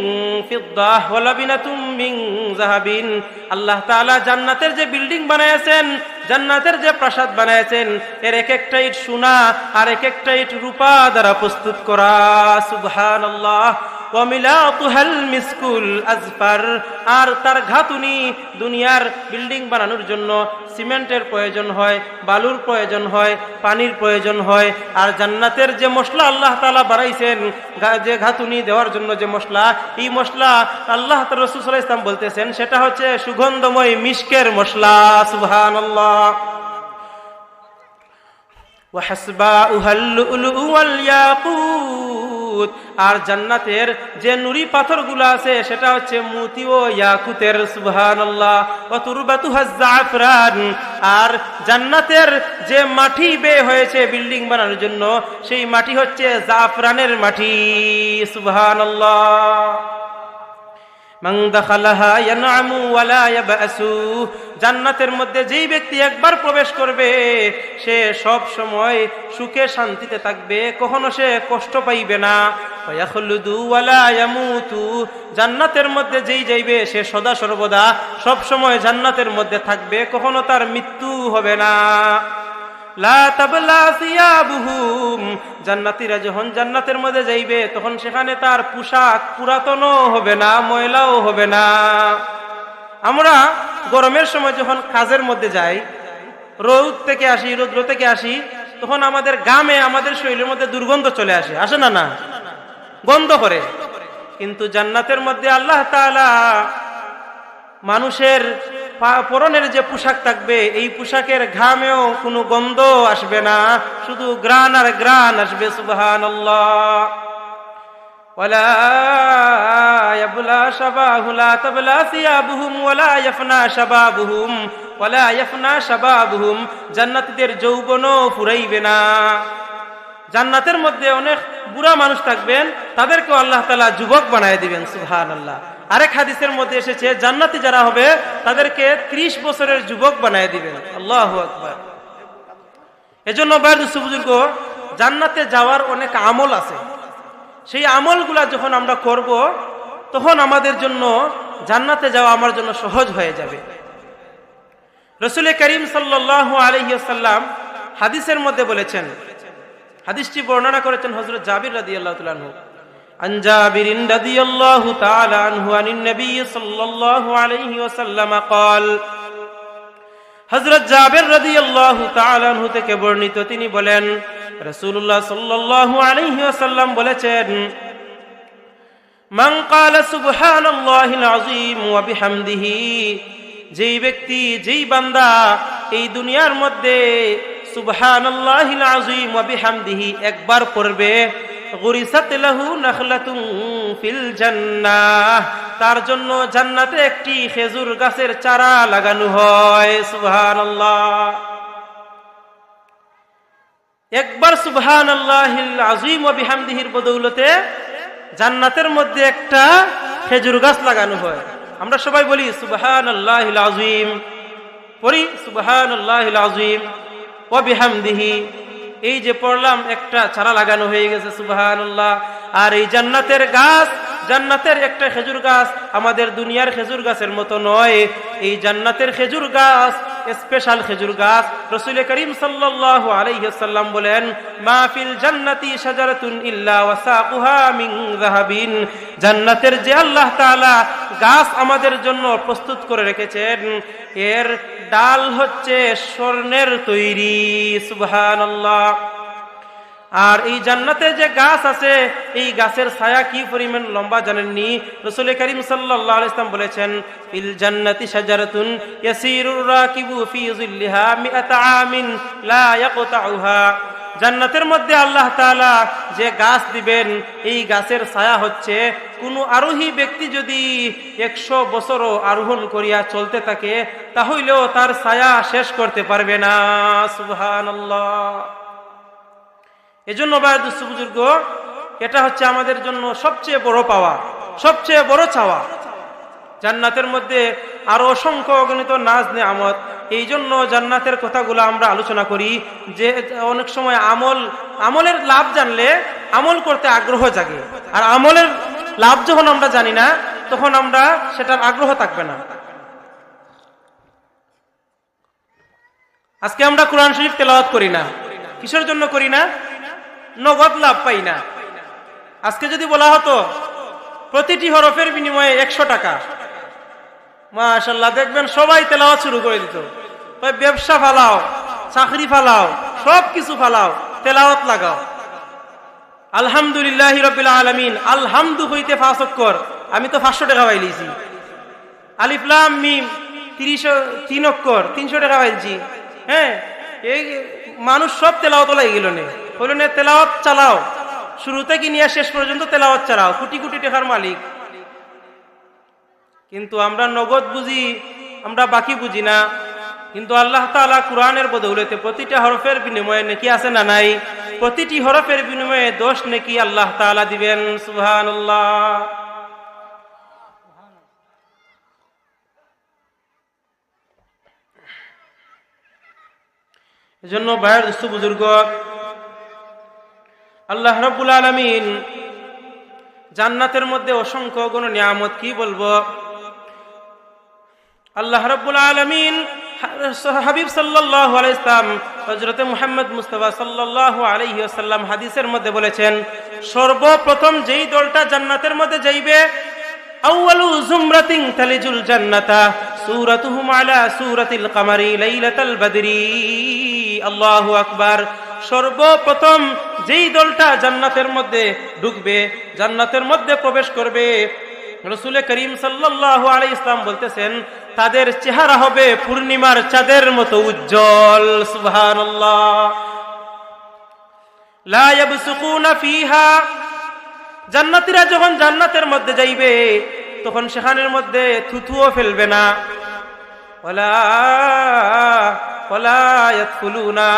ফিদ্দাহ ওয়া লাবিনাতুম মিন যাহাবিন। আল্লাহ তাআলা জান্নাতের যে বিল্ডিং বানায়াছেন, জান্নাতের যে প্রাসাদ বানায়াছেন, এর এক একটা ইট সোনা আর এক একটা ইট রূপা দ্বারা প্রস্তুত করা। সুবহানাল্লাহ। ওয়া মিলাতুহাল মিসকুল আজফার। আর তার ঘাতুনি, দুনিয়ার বিল্ডিং বানানোর জন্য সিমেন্টের প্রয়োজন হয়, বালুর প্রয়োজন হয়, পানির প্রয়োজন হয়। আর জান্নাতের যে মশলা আল্লাহ তাআলা বানাইছেন, যে ঘাতুনি দেওয়ার জন্য যে মশলা, এই মশলা আল্লাহ রাসূল সাল্লাল্লাহু আলাইহি ওয়াসাল্লাম বলতেছেন, সেটা হচ্ছে সুগন্ধময় মিশকের মশলা। সুবহানাল্লাহ। ওয়া হাসবাউহাল লুলু ওয়াল ইয়াকুত। আর জান্নাতের যে নুরি পাথরগুলো আছে, সেটা হচ্ছে মতি ও ইয়াকুতের। সুবহানাল্লাহ। ওয়া তুরবাতুহাজ জাফরান। আর জান্নাতের যে মাটি বে হয়েছে বিল্ডিং বানানোর জন্য, সেই মাটি হচ্ছে জাফরানের মাটি। সুবহানাল্লাহ। মান দাখালাহা ইয়ানআমু ওয়া লা ইয়াবআসু। জান্নাতের মধ্যে যেই ব্যক্তি একবার প্রবেশ করবে, সে সব সময় সুখে শান্তিতে থাকবে, কখনো সে কষ্ট পাইবে না। ওয়া ইয়াখলুদু ওয়া লা ইয়ামুতু। জান্নাতের মধ্যে যেই যাইবে, সে সদা সর্বদা সব সময় জান্নাতের মধ্যে থাকবে, কখনো তার মৃত্যু হবে না। লা তাবলা সিয়াবুহুম, জান্নাতীরা যখন জান্নাতের মধ্যে যাইবে তখন সেখানে তার পোশাক পুরাতনও হবে না, ময়লাও হবে না। আমরা গরমের সময় যখন কাজের মধ্যে যাই, রৌদ থেকে আসি, রৌদ্র থেকে আসি, তখন আমাদের গামে, আমাদের শরীরের মধ্যে দুর্গন্ধ চলে আসে, আসে না? না, গন্ধ করে। কিন্তু জান্নাতের মধ্যে আল্লাহ তাআলা মানুষের পরনের যে পোশাক থাকবে, এই পোশাকের ঘামেও কোনো গন্ধ আসবে না, শুধু গ্রান আর গ্রান আসবে। সুবহানাল্লাহ। ওয়ালা ইয়াবলা শাবাহু লা তাবলা সিয়াবুহুম ওয়ালা ইয়াফনা শাবাবুহুম ওয়ালা ইয়াফনা শাবাবুহুম, জান্নাতীদের যৌবনও ফুরাইবে না। জান্নাতের মধ্যে অনেক বুড়া মানুষ থাকবেন, তাদেরকেও আল্লাহ তাআলা যুবক বানায় দিবেন। সুবহানাল্লাহ। আরেক হাদিসের মধ্যে এসেছে জান্নাতি যারা হবে তাদেরকে 30 বছরের যুবক বানায় দিবেন। আল্লাহু আকবার। এজন্য বায়দুস বুজুর্গ, জান্নাতে যাওয়ার অনেক আমল আছে। সেই আমলগুলা যখন আমরা করব তখন আমাদের জন্য জান্নাতে যাওয়া আমার জন্য সহজ হয়ে যাবে। রাসূল করিম সাল্লাল্লাহু আলাইহি ওয়াসাল্লাম হাদিসের মধ্যে বলেছেন, হাদিসটি বর্ণনা করেছেন হযরত জাবির রাদিয়াল্লাহু তাআলা আনহু। আন জাবিরিন রাদিয়াল্লাহু তাআলা আনহু আনিন নবী সাল্লাল্লাহু আলাইহি ওয়াসাল্লাম قال, হযরত জাবির রাদিয়াল্লাহু তাআলা আনহু থেকে বর্ণিত, তিনি বলেন রাসূলুল্লাহ সাল্লাল্লাহু আলাইহি ওয়াসাল্লাম বলেছেন, মান ক্বালা সুবহানাল্লাহিল আযীম ওয়া বিহামদিহি, যেই ব্যক্তি, যেই বান্দা এই দুনিয়ার মধ্যে সুবহানাল্লাহিল আযীম ওয়া বিহামদিহি একবার পড়বে, গুরিসাত লাহু নাখলাতুন ফিল জান্নাহ, তার জন্য জান্নাতে একটি খেজুর গাছের চারা লাগানো হয়। সুবহানাল্লাহ। একবার সুবহানাল্লাহিল আযীম ওয়া বিহামদিহির বদৌলতে জান্নাতের মধ্যে একটা খেজুর গাছ লাগানো হয়। আমরা সবাই বলি সুবহানাল্লাহিল আযীম, পড়ি সুবহানাল্লাহিল আযীম ওয়া বিহামদিহি। এই যে পড়লাম, একটা চারা লাগানো হয়ে গেছে। সুবহানাল্লাহ। আর এই জান্নাতের গাছ, জান্নাতের একটা খেজুর গাছ আমাদের দুনিয়ার খেজুর গাছের মতো নয়। এই জান্নাতের খেজুর গাছ স্পেশাল খেজুর গাছ। রাসূল করিম সাল্লাল্লাহু আলাইহি ওয়াসাল্লাম বলেন, মা ফিল জান্নাতি শাজারাতুন ইল্লা ওয়াসাকুহা মিন যাহাবিন, জান্নাতের যে আল্লাহ তাআলা গাছ আমাদের জন্য প্রস্তুত করে রেখেছেন, এর ডাল হচ্ছে স্বর্ণের তৈরি। সুবহানাল্লাহ। আর এই জান্নাতে যে গাছ আছে, এই গাছের ছায়া কি পরিমাণ লম্বা জানেননি? রাসূল করিম সাল্লাল্লাহু আলাইহি ওয়াসাল্লাম বলেছেন, ফিল জান্নাতি শাজারাতুন ইয়াসিরুর রাকিবু ফি যিল্লিহা মিআতা আমিন লা ইয়াকতাউহা, জান্নাতের মধ্যে আল্লাহ তাআলা যে গাছ দিবেন, এই গাছের ছায়া হচ্ছে কোন আরোহী ব্যক্তি যদি 100 বছরও আরোহণ করিয়া চলতে থাকে, তাহলেও তার ছায়া শেষ করতে পারবে না। সুবহানাল্লাহ। এজন্য বায়দুস বুজুর্গ, এটা হচ্ছে আমাদের জন্য সবচেয়ে বড় পাওয়া, সবচেয়ে বড় চাওয়া। জান্নাতের মধ্যে আরো অসংখ্য অগণিত নাজ নেয়ামত। এই জন্য জান্নাতের কথাগুলো আমরা আলোচনা করি, যে অনেক সময় আমলের লাভ জানলে আমল করতে আগ্রহ জাগে, আর আমলের লাভ যখন আমরা জানি না তখন আমরা সেটার আগ্রহ থাকবে না। আজকে আমরা কোরআন শরীফ তেলাওয়াত করি না, কিসের জন্য করি না? নগদ লাভ পাই না। আজকে যদি বলা হতো প্রতিটি হরফের বিনিময়ে 100 টাকা, মাশাআল্লাহ, দেখবেন সবাই তেলাওয়াত শুরু করে দিত। ব্যবসা ফালাও, চাকরি ফালাও, সব কিছু ফালাও, তেলাওয়াত লাগাও। আলহামদুলিল্লাহি রাব্বিল আলামিন, আলহামদু হইতে 5 অক্ষর, আমি তো 500 টাকা পাইলিছি। আলিফ লাম মিম 3 অক্ষর, 300 টাকা পাইছি। হ্যাঁ, এই মানুষ সব তেলাওয়াত লাই গেল নে, হইল না তেলাওয়াত চালাও, শুরু থেকে নিয়ে শেষ পর্যন্ত তেলাওয়াত চালাও, কোটি কোটি টাকার মালিক। কিন্তু আমরা নগদ বুঝি, আমরা বাকি বুঝি না। কিন্তু আল্লাহ তাআলা কুরআনের বদৌলতে প্রতিটা হরফের বিনিময়ে নেকি আছে না নাই? প্রতিটি হরফের বিনিময়ে 10 নেকি আল্লাহ তাআলা দিবেন। সুবহানাল্লাহ। এজন্য ভাইয়ের দোস্ত বুজুর্গ, আল্লাহ রাব্বুল আলামিন জান্নাতের মধ্যে অসংখ্য গুণ নিয়ামত, কি বলবো। আল্লাহ রাব্বুল আলামিন হাবিব সাল্লাল্লাহু আলাইহি ওয়াসাল্লাম হযরতে মুহাম্মদ মুস্তাফা সাল্লাল্লাহু আলাইহি ওয়াসাল্লাম হাদিসের মধ্যে বলেছেন, সর্বপ্রথম যেই দলটা জান্নাতের মধ্যে যাইবে, আউয়ালু জুমরাতিন তালিজুল জান্নাতা সূরাতুহুম আলা সূরাতিল কামারি লাইলাতাল বদরি। আল্লাহু আকবার। সর্বপ্রথম যেই দলটা জান্নাতের মধ্যে ঢুকবে, জান্নাতের মধ্যে প্রবেশ করবে, রাসূল করিম সাল্লাল্লাহু আলাইহি ওয়াসাল্লাম বলতেছেন, তাদের চেহারা হবে পূর্ণিমার চাঁদের মতো উজ্জ্বল। সুবহানাল্লাহ। লা ইয়াবসুকুনা ফিহা, জান্নাতীরা যখন জান্নাতের মধ্যে যাইবে তখন সেখানের মধ্যে থুথুও ফেলবে না। ওয়ালা ইয়াদখুলুনা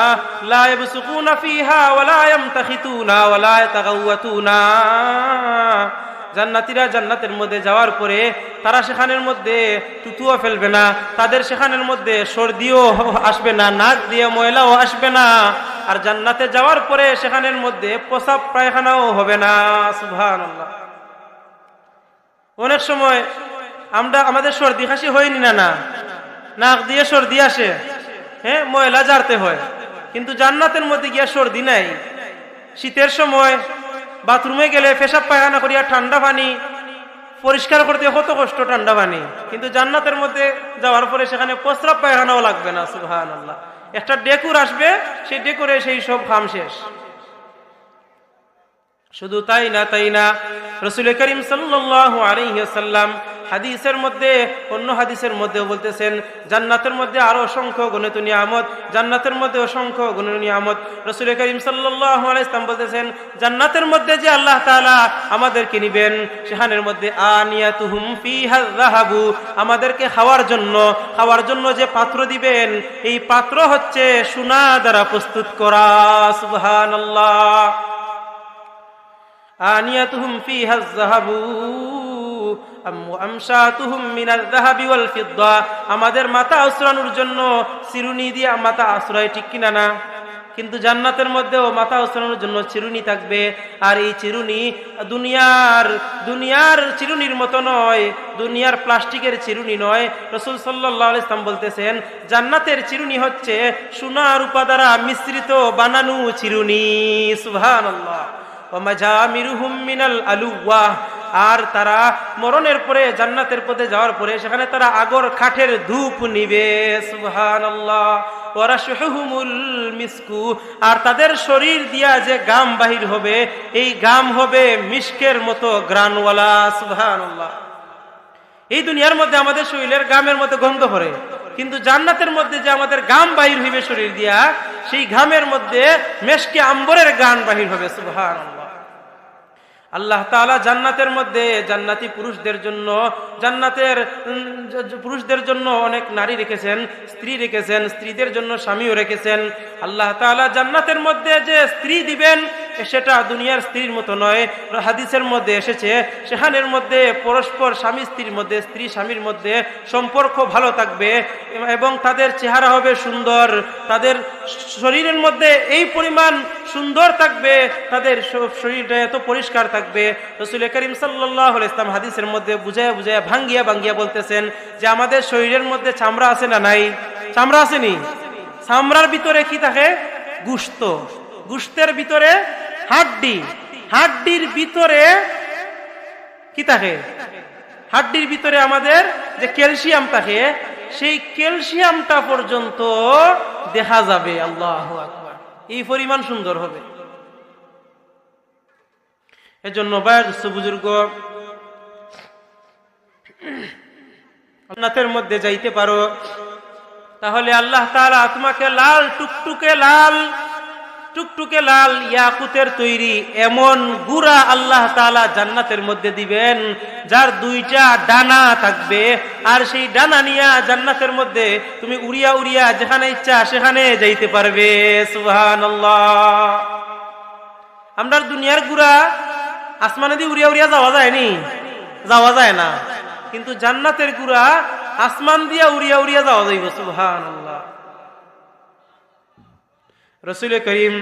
লা ইয়াবসুকুনা ফিহা ওয়ালা ইয়ামতাখিতুনা ওয়ালা ইয়াতাগাওয়াতুনা। জান্নাতীরা জান্নাতের মধ্যে যাওয়ার পরে তারা সেখানের মধ্যে থুথুও ফেলবে না, তাদের সেখানের মধ্যে সর্দিও আসবে না, নাক দিয়ে ময়লাও আসবে না, আর জান্নাতে যাওয়ার পরে সেখানের মধ্যে প্রসাব পায়খানাও হবে না। সুবহানাল্লাহ। অনেক সময় আমাদের সর্দি কাশি হয়নি না, নাক দিয়ে সর্দি আসে, হ্যাঁ, ময়লা ঝাড়তে হয়, কিন্তু জান্নাতের মধ্যে গিয়া সর্দি নাই। শীতের সময় বাথরুমে গেলে পেশাব পায়খানা করিয়া ঠান্ডা পানি পরিষ্কার করতে কত কষ্ট, ঠান্ডা পানি, কিন্তু জান্নাতের মধ্যে যাওয়ার পরে সেখানে প্রস্রাব পায়খানাও লাগবে না। সুবহানাল্লাহ। একটা ডেকুর আসবে, সেই ডেকুরে সেই সব খাম শেষ। শুধু তাই না, রাসূল করিম সাল্লাল্লাহু আলাইহি ওয়াসাল্লাম হাদিসের মধ্যে, অন্য হাদিসের মধ্যেও বলতেছেন, জান্নাতের মধ্যে আরো অসংখ্য গণিত নিয়ামত, জান্নাতের মধ্যে অসংখ্য গণিত নিয়ামত। রাসূল করিম সাল্লাল্লাহু আলাইহি ওয়াসাল্লাম বলতেছেন, জান্নাতের মধ্যে যে আল্লাহ তাআলা আমাদেরকে নিবেন, সেখানের মধ্যে আনিয়াতুহুম ফিহা যাহাবু, আমাদেরকে খাওয়ার জন্য যে পাত্র দিবেন, এই পাত্র হচ্ছে সোনা দ্বারা প্রস্তুত করা। সুবহানাল্লাহ। আনিয়াতুহুম ফিহা যাহাবু আমশাতুহুম মিনাল যাহাবি ওয়াল ফিদ্দা, আমাদের মাথা আশ্রানোর জন্য চিরুনি দিয়ে মাথা আশ্রয়, ঠিক কিনা না? কিন্তু জান্নাতের মধ্যেও মাথা আশ্রানোর জন্য চিরুনি থাকবে, আর এই চিরুনি দুনিয়ার চিরুনির মতো নয়, দুনিয়ার প্লাস্টিকের চিরুনি নয়। রাসূল সাল্লাল্লাহু আলাইহি ওয়াসাল্লাম বলতেছেন, জান্নাতের চিরুনি হচ্ছে সোনা রূপা দ্বারা মিশ্রিত বানানো চিরুনি। সুবহানাল্লাহ। ওয়ামাজামিরুহুম মিনাল আলুওয়া, আর তারা মরণের পরে জান্নাতের পথে যাওয়ার পরে সেখানে তারা আগর কাঠের ধূপ নিবে। সুবহানাল্লাহ। ওয়ারাশুহুমুল মিসকু, আর তাদের শরীর দিয়া যে গাম বাহির হবে, এই গাম হবে মিশকের মতো গ্রানওয়ালা। সুবহানাল্লাহ। এই দুনিয়ার মধ্যে আমাদের শরীরের গামের মধ্যে গন্ধ করে, কিন্তু জান্নাতের মধ্যে যে আমাদের গাম বাহির হইবে শরীর দিয়া, সেই ঘামের মধ্যে মেশকে আম্বরের গান বাহির হবে। সুবহানাল্লাহ। আল্লাহ তাআলা জান্নাতের মধ্যে জান্নাতি পুরুষদের জন্য অনেক নারী রেখেছেন, স্ত্রী রেখেছেন, স্ত্রীদের জন্য স্বামীও রেখেছেন। আল্লাহ তাআলা জান্নাতের মধ্যে যে স্ত্রী দিবেন, সেটা দুনিয়ার স্ত্রীর মতো নয়। হাদিসের মধ্যে এসেছে, সেখানের মধ্যে পরস্পর স্বামী স্ত্রীর মধ্যে, স্ত্রী স্বামীর মধ্যে সম্পর্ক ভালো থাকবে এবং তাদের চেহারা হবে সুন্দর, তাদের শরীরের মধ্যে এই পরিমাণ সুন্দর থাকবে, তাদের শরীরটা এত পরিষ্কার থাকবে। রাসূল করিম সাল্লাল্লাহু আলাইহি ওয়াসাল্লাম হাদিসের মধ্যে বুঝায়া ভাঙ্গিয়া বলতেছেন যে আমাদের শরীরের মধ্যে চামড়া আছে না নাই? চামড়া আসেনি? চামড়ার ভিতরে কি থাকে? গোশত। গোশতের ভিতরে হাড্ডি। হাড্ডির ভিতরে কি থাকে? হাড্ডির ভিতরে আমাদের যে ক্যালসিয়াম থাকে, সেই ক্যালসিয়ামটা পর্যন্ত দেখা যাবে। আল্লাহু আকবার। এই পরিমাণ সুন্দর হবে। এজন্য বয়োজ্যেষ্ঠ বুজুর্গ, জান্নাতের মধ্যে যাইতে পারো, তাহলে আল্লাহ তাআলা তোমাকে টুকটুকে লাল ইয়াকুতের তৈরি এমন গুড়া আল্লাহ তাআলা জান্নাতের মধ্যে দিবেন, যার দুইটা ডানা থাকবে, আর সেই ডানা নিয়া জান্নাতের মধ্যে তুমি উড়িয়া যেখানে ইচ্ছা সেখানে যাইতে পারবে। সুবহানাল্লাহ। আমরা দুনিয়ার গুড়া আসমানে দিয়ে উড়িয়া যাওয়া যায়নি? যাওয়া যায় না, কিন্তু জান্নাতের গুড়া আসমান দিয়া উড়িয়া যাওয়া যাইব। সুবহানাল্লাহ। রাসূল করিম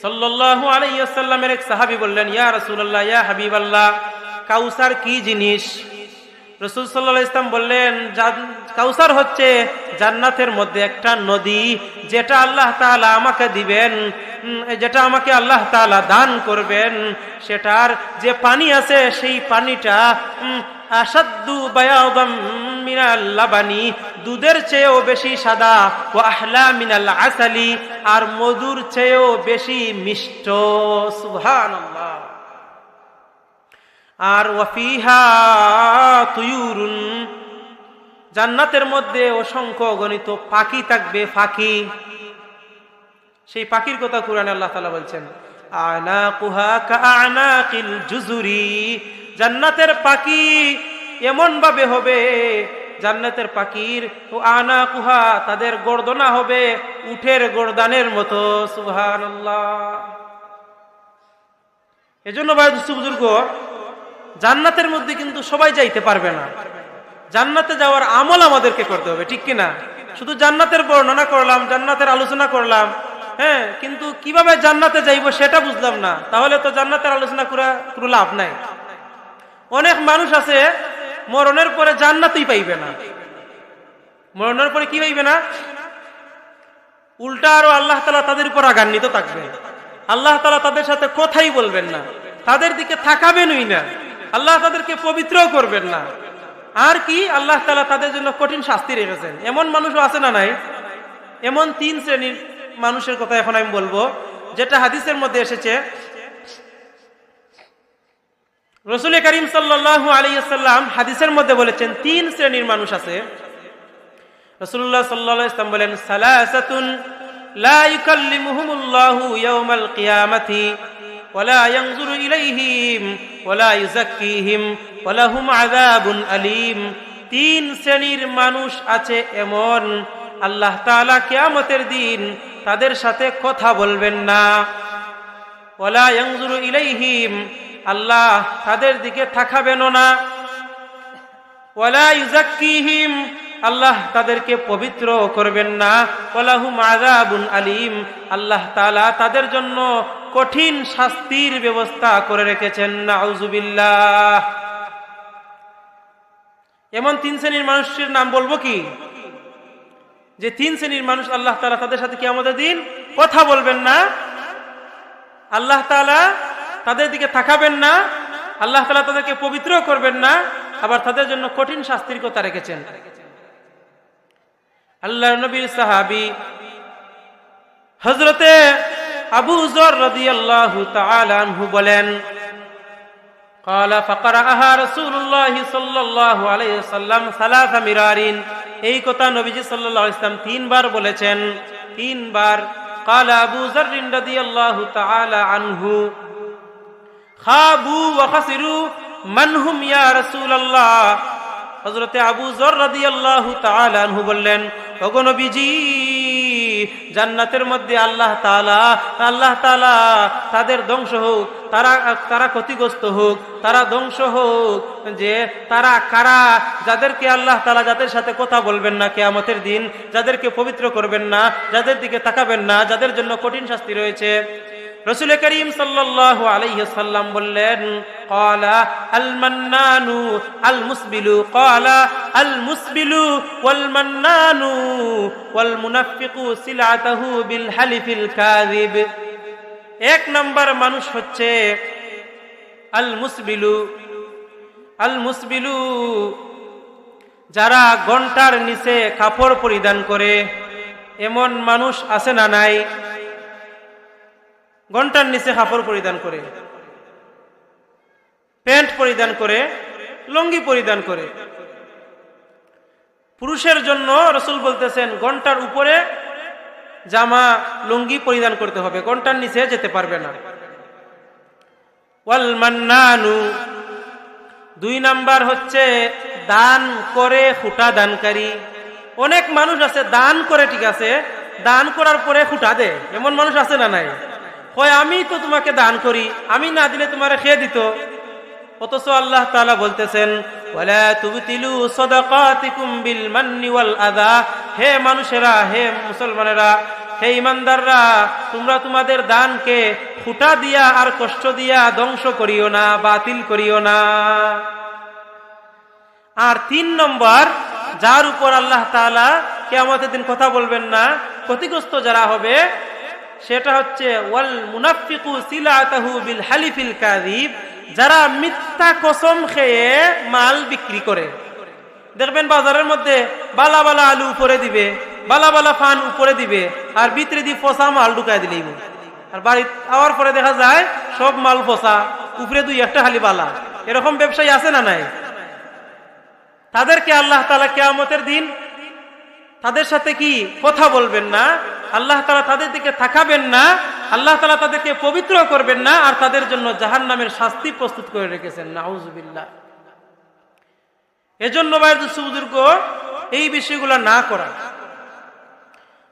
সাল্লাল্লাহু আলাইহি ওয়াসাল্লামের এক সাহাবী বললেন, ইয়া রাসূলুল্লাহ, ইয়া হাবিবাল্লাহ, কাউসার কি জিনিস? রাসূল সাল্লাল্লাহু আলাইহি ওয়াসাল্লাম বললেন, কাউসার হচ্ছে জান্নাতের মধ্যে একটা নদী, যেটা আল্লাহ তাআলা আমাকে দিবেন, যেটা আমাকে আল্লাহ তাআলা দান করবেন, সেটার যে পানি আছে সেই পানিটা আসাদ্দু বায়াদাম মিনাল লাবানি, দুধের চেয়েও বেশি সাদা, ও আহলা মিনাল আসালি, আর মধুর চেয়েও বেশি মিষ্ট। সুবহানাল্লাহ। আর ওয়াফিহা তুয়ুরুন, জান্নাতের মধ্যে অসংখ্য গণিত পাখি থাকবে, পাখি। সেই পাখির কথা কুরআনে আল্লাহ তাআলা বলছেন, আনাকুহা কাআনাকিল জুজুরি, জান্নাতের পাখি এমন ভাবে হবে, জান্নাতের পাখির ও আনাকুহা, তাদের গর্দনা হবে উটের গর্দানের মতো। সুবহানাল্লাহ। এজন্য ভাই বুজুর্গ, জান্নাতের মধ্যে কিন্তু সবাই যাইতে পারবে না। জান্নাতে যাওয়ার আমল আমাদেরকে করতে হবে, ঠিক কিনা? শুধু জান্নাতের বর্ণনা করলাম, জান্নাতের আলোচনা করলাম, হ্যাঁ, কিন্তু কিভাবে জান্নাতে যাইব সেটা বুঝলাম না, তাহলে তো জান্নাতের আলোচনা করে লাভ নাই। অনেক মানুষ আছে মরণের পরে জান্নাতই পাইবে না। মরণের পরে কি পাইবে না? উল্টা আরো আল্লাহ তাআলা তাদের উপর রাগান্বিত থাকবে। আল্লাহ তাআলা তাদের সাথে কথাই বলবেন না, তাদের দিকে তাকাবেনই না, আল্লাহ তাদেরকে পবিত্র করবেন না। আর কি, আল্লাহ তাআলা তাদের জন্য কঠিন শাস্তি রেখেছেন। এমন মানুষও আছে না নাই? এমন 3 শ্রেণীর মানুষের কথা এখন আমি বলবো, যেটা হাদিসের মধ্যে এসেছে। রাসূল করিম সাল্লাল্লাহু আলাইহি ওয়াসাল্লাম হাদিসের মধ্যে বলেছেন 3 শ্রেণীর মানুষ আছে। রাসূলুল্লাহ সাল্লাল্লাহু আলাইহি ওয়াসাল্লাম বলেন, সালাসাতুন লা ইউকাল্লিমুহুমুল্লাহু ইয়াওমাল কিয়ামাতি ওয়ালা ইয়ানজুরু ইলাইহিম ওয়ালা ইউযাক্কিহিম ওয়া লাহুম আযাবুন আলীম। 3 শ্রেণীর মানুষ আছে এমন, আল্লাহ তাআলা কিয়ামতের দিন তাদের সাথে কথা বলবেন না। ওয়ালা ইয়ানজুরু ইলাইহিম, আল্লাহ তাদের দিকে তাকাবেনও না। ওয়ালা ইউযাক্কিহিম, আল্লাহ তাদেরকে পবিত্র করবেন না। ওয়ালাহুম আযাবুন আলীম, আল্লাহ তাআলা তাদের জন্য কঠিন শাস্তির ব্যবস্থা করে রেখেছেন। নাউযুবিল্লাহ। এমন 3 শ্রেণীর মানুষের নাম বলবো কি? যে 3 শ্রেণীর মানুষ আল্লাহ তাআলা তাদের সাথে কিয়ামতের দিন কথা বলবেন না, আল্লাহ তাআলা তাদের দিকে তাকাবেন না, আল্লাহ তাআলা তাদেরকে পবিত্র করবেন না, আবার তাদের জন্য কঠিন শাস্তির কথা রেখেছেন। আল্লাহর নবীর সাহাবী হযরতে আবু যর রাদিয়াল্লাহু তাআলা আনহু বলেন, قال فقرأها رسول الله صلى الله عليه وسلم 3 মিরারিন। এই কথা নবীজি সাল্লাল্লাহু আলাইহি ওয়াসাল্লাম 3 বার বলেছেন, 3 বার। قال আবু যর রাদিয়াল্লাহু তাআলা আনহু, খাবু ওয়া খাসিরু মান হুম ইয়া রাসূলুল্লাহ। হযরতে আবু যর রাদিয়াল্লাহু তাআলা আনহু বললেন, ওগো নবীজি, জান্নাতের মধ্যে আল্লাহ তাআলা তাদের ধ্বংস হোক, তারা ক্ষতিগ্রস্ত হোক, তারা ধ্বংস হোক, যে তারা কারা, যাদেরকে আল্লাহ তাআলা যাদের সাথে কথা বলবেন না কিয়ামতের দিন, যাদেরকে পবিত্র করবেন না, যাদের দিকে তাকাবেন না, যাদের জন্য কঠিন শাস্তি রয়েছে। রাসূল করিম সাল্লাল্লাহু আলাইহি ওয়াসাল্লাম বললেন, ক্বালা আল মান্নানু আল মুসবিলু, ক্বালা আল মুসবিলু ওয়াল মান্নানু ওয়াল মুনাফিকু সিলআতুহু বিল হালিফিল কাযিব। 1 নাম্বার মানুষ হচ্ছে আল মুসবিলু। আল মুসবিলু, যারা ঘন্টার নিচে কাপড় পরিধান করে। এমন মানুষ আছে না নাই? ঘন্টার নিচে কাপড় পরিধান করে, প্যান্ট পরিধান করে, লুঙ্গি পরিধান করে। পুরুষের জন্য রাসূল বলতেছেন ঘন্টার উপরে জামা লুঙ্গি পরিধান করতে হবে, ঘন্টার নিচে যেতে পারবে না। ওয়াল মান্নানু, 2 নাম্বার হচ্ছে দান করে খুঁটা দানকারী। অনেক মানুষ আছে দান করে, ঠিক আছে, দান করার পরে খুঁটা দেয়। এমন মানুষ আছে না নাই? কয় আমি তো তোমাকে দান করি, আমি না দিলে তোমারে খেয়ে দিত। অথচ আল্লাহ তাআলা বলতেছেন, ওয়ালা তুবতিলু সাদাকাতিকুম বিল মান্নি ওয়াল আযা। হে মানুষেরা, হে মুসলমানেরা, হে ইমানদাররা, তোমরা তোমাদের দানকে খুঁটা দিয়া আর কষ্ট দিয়া ধ্বংস করিও না, বাতিল করিও না। আর 3 নম্বর, যার উপর আল্লাহ তাআলা কিয়ামতের দিন কথা বলবেন না, ক্ষতিগ্রস্ত যারা হবে, সেটা হচ্ছে ওয়াল মুনাফিকু সিলাতাহু বিল হালিফিল কাযিব, যারা মিথ্যা কসম খেয়ে মাল বিক্রি করে। দেখবেন বাজারের মধ্যে বালা বালা আলু উপরে দিবে, বালা বালা ফান উপরে দিবে, আর ভিতরে দিয়ে ফসা মাল ঢুকাই দিলেই, আর বাড়ি আওয়ার পরে দেখা যায় সব মাল ফসা, উপরে 2-1টা খালি বালা। এরকম ব্যবসায়ী আছে না নাই? তাদেরকে আল্লাহ তাআলা কিয়ামতের দিন তাদের সাথে কি কথা বলবেন না, আল্লাহ তাআলা তাদের দিকে তাকাবেন না, আল্লাহ তাআলা তাদেরকে পবিত্র করবেন না, আর তাদের জন্য জাহান্নামের শাস্তি প্রস্তুত করে রেখেছেন। নাউযুবিল্লাহ। এজন্য বুজুর্গ এই বিষয়গুলো না করা।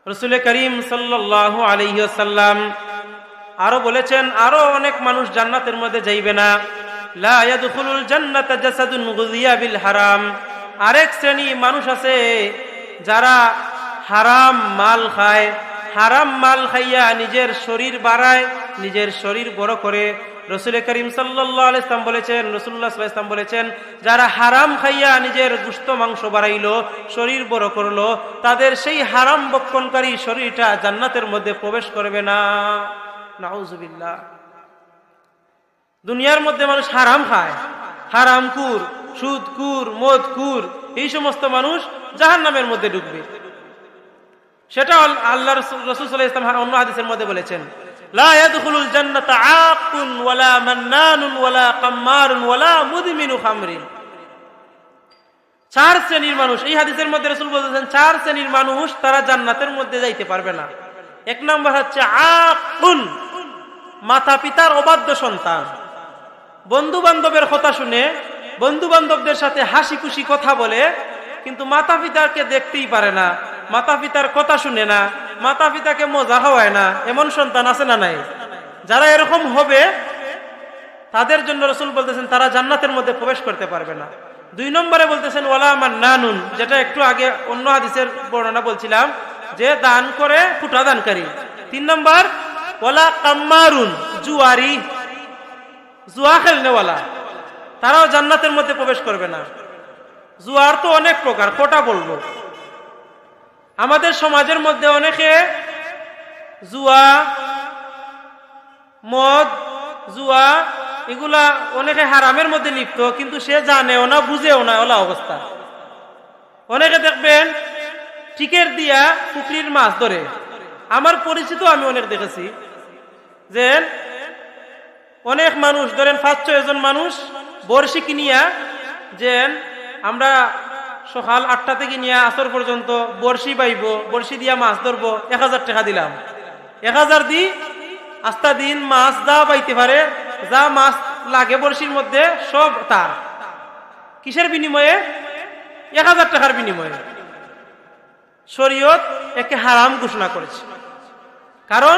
রাসূল করিম সাল্লাল্লাহু আলাইহি ওয়াসাল্লাম আরো বলেছেন, আরো অনেক মানুষ জান্নাতের মধ্যে যাইবে না। লা ইয়াদখুলুল জান্নাতা জাসাদুন গুযিয়া বিল হারাম। আরেক শ্রেণী মানুষ আছে যারা হারাম মাল খায়, হারাম মাল খাইয়া নিজের শরীর বাড়ায়, নিজের শরীর বড় করে। রাসূল করিম সাল্লাল্লাহু আলাইহি ওয়াসাল্লাম বলেছেন, রাসূলুল্লাহ সাল্লাল্লাহু আলাইহি ওয়াসাল্লাম বলেছেন, যারা হারাম খাইয়া নিজের গোশত মাংস বাড়াইলো, শরীর বড় করলো, তাদের সেই হারাম ভক্ষণকারী শরীরটা জান্নাতের মধ্যে প্রবেশ করবে না। নাউযুবিল্লাহ। দুনিয়ার মধ্যে মানুষ হারাম খায়, হারামখুর, সুদখুর, মদখুর, এই সমস্ত মানুষ জাহান্নামের মধ্যে ঢুকবে। সেটা আল্লাহ রাসূল সাল্লাল্লাহু আলাইহি ওয়াসাল্লাম অন্য হাদিসের মধ্যে বলেছেন, লা ইয়াদখুলুল জান্নাতা আকুন ওয়ালা মান্নানুন ওয়ালা কাম্মারুন ওয়ালা মুদমিনু খামরিন। 4 শ্রেণীর মানুষ, এই হাদিসের মধ্যে রাসূল বলেছেন 4 শ্রেণীর মানুষ তারা জান্নাতের মধ্যে যাইতে পারবে না। 1 নম্বর হচ্ছে আকুন, মাতা পিতার অবাধ্য সন্তান। বন্ধু বান্ধবের কথা শুনে, বন্ধু বান্ধবদের সাথে হাসি খুশি কথা বলে, কিন্তু মাতা পিতাকে দেখতেই পারে না, মাতা পিতার কথা শুনে না, মাতা পিতাকে মজা খাওয়ায় না। এমন সন্তান আছে না নাই? যারা এরকম হবে তাদের জন্য রাসূল বলতেছেন তারা জান্নাতের মধ্যে প্রবেশ করতে পারবে না। 2 নম্বরে বলতেছেন ওয়ালা মান্নানুন, যেটা একটু আগে অন্য হাদিসের বর্ণনা বলছিলাম, যে দান করে ফুটা দানকারী। 3 নম্বর ওয়ালা কাম্মারুন, জুয়ারি, জুয়া খেলনেওয়ালা, তারাও জান্নাতের মধ্যে প্রবেশ করবে না। জুয়ার তো অনেক প্রকার, কোটা বলবো। আমাদের সমাজের মধ্যে অনেকে জুয়া, মদ, জুয়া এগুলা অনেকে হারামের মধ্যে লিপ্ত, কিন্তু সে জানেও না, বুঝেও না, ওলা অবস্থা। অনেকে দেখবেন টিকেট দিয়া পুকুরির মাছ ধরে। আমার পরিচিত আমি অনেক দেখেছি যে অনেক মানুষ ধরেন 5-6 জন মানুষ বড়শি কিনিয়া, যে আমরা সকাল 8টা থেকে নিয়ে আসর পর্যন্ত বড়শি পাইব, বড়শি দিয়া মাছ ধরবো, 1000 টাকা দিলাম। 1000 দি আস্তা দিন মাছ যা পাইতে পারে, যা মাছ লাগে বড়শির মধ্যে সব তার। কিসের বিনিময়ে? 1000 টাকার বিনিময়ে। শরীয়ত একে হারাম ঘোষণা করেছে, কারণ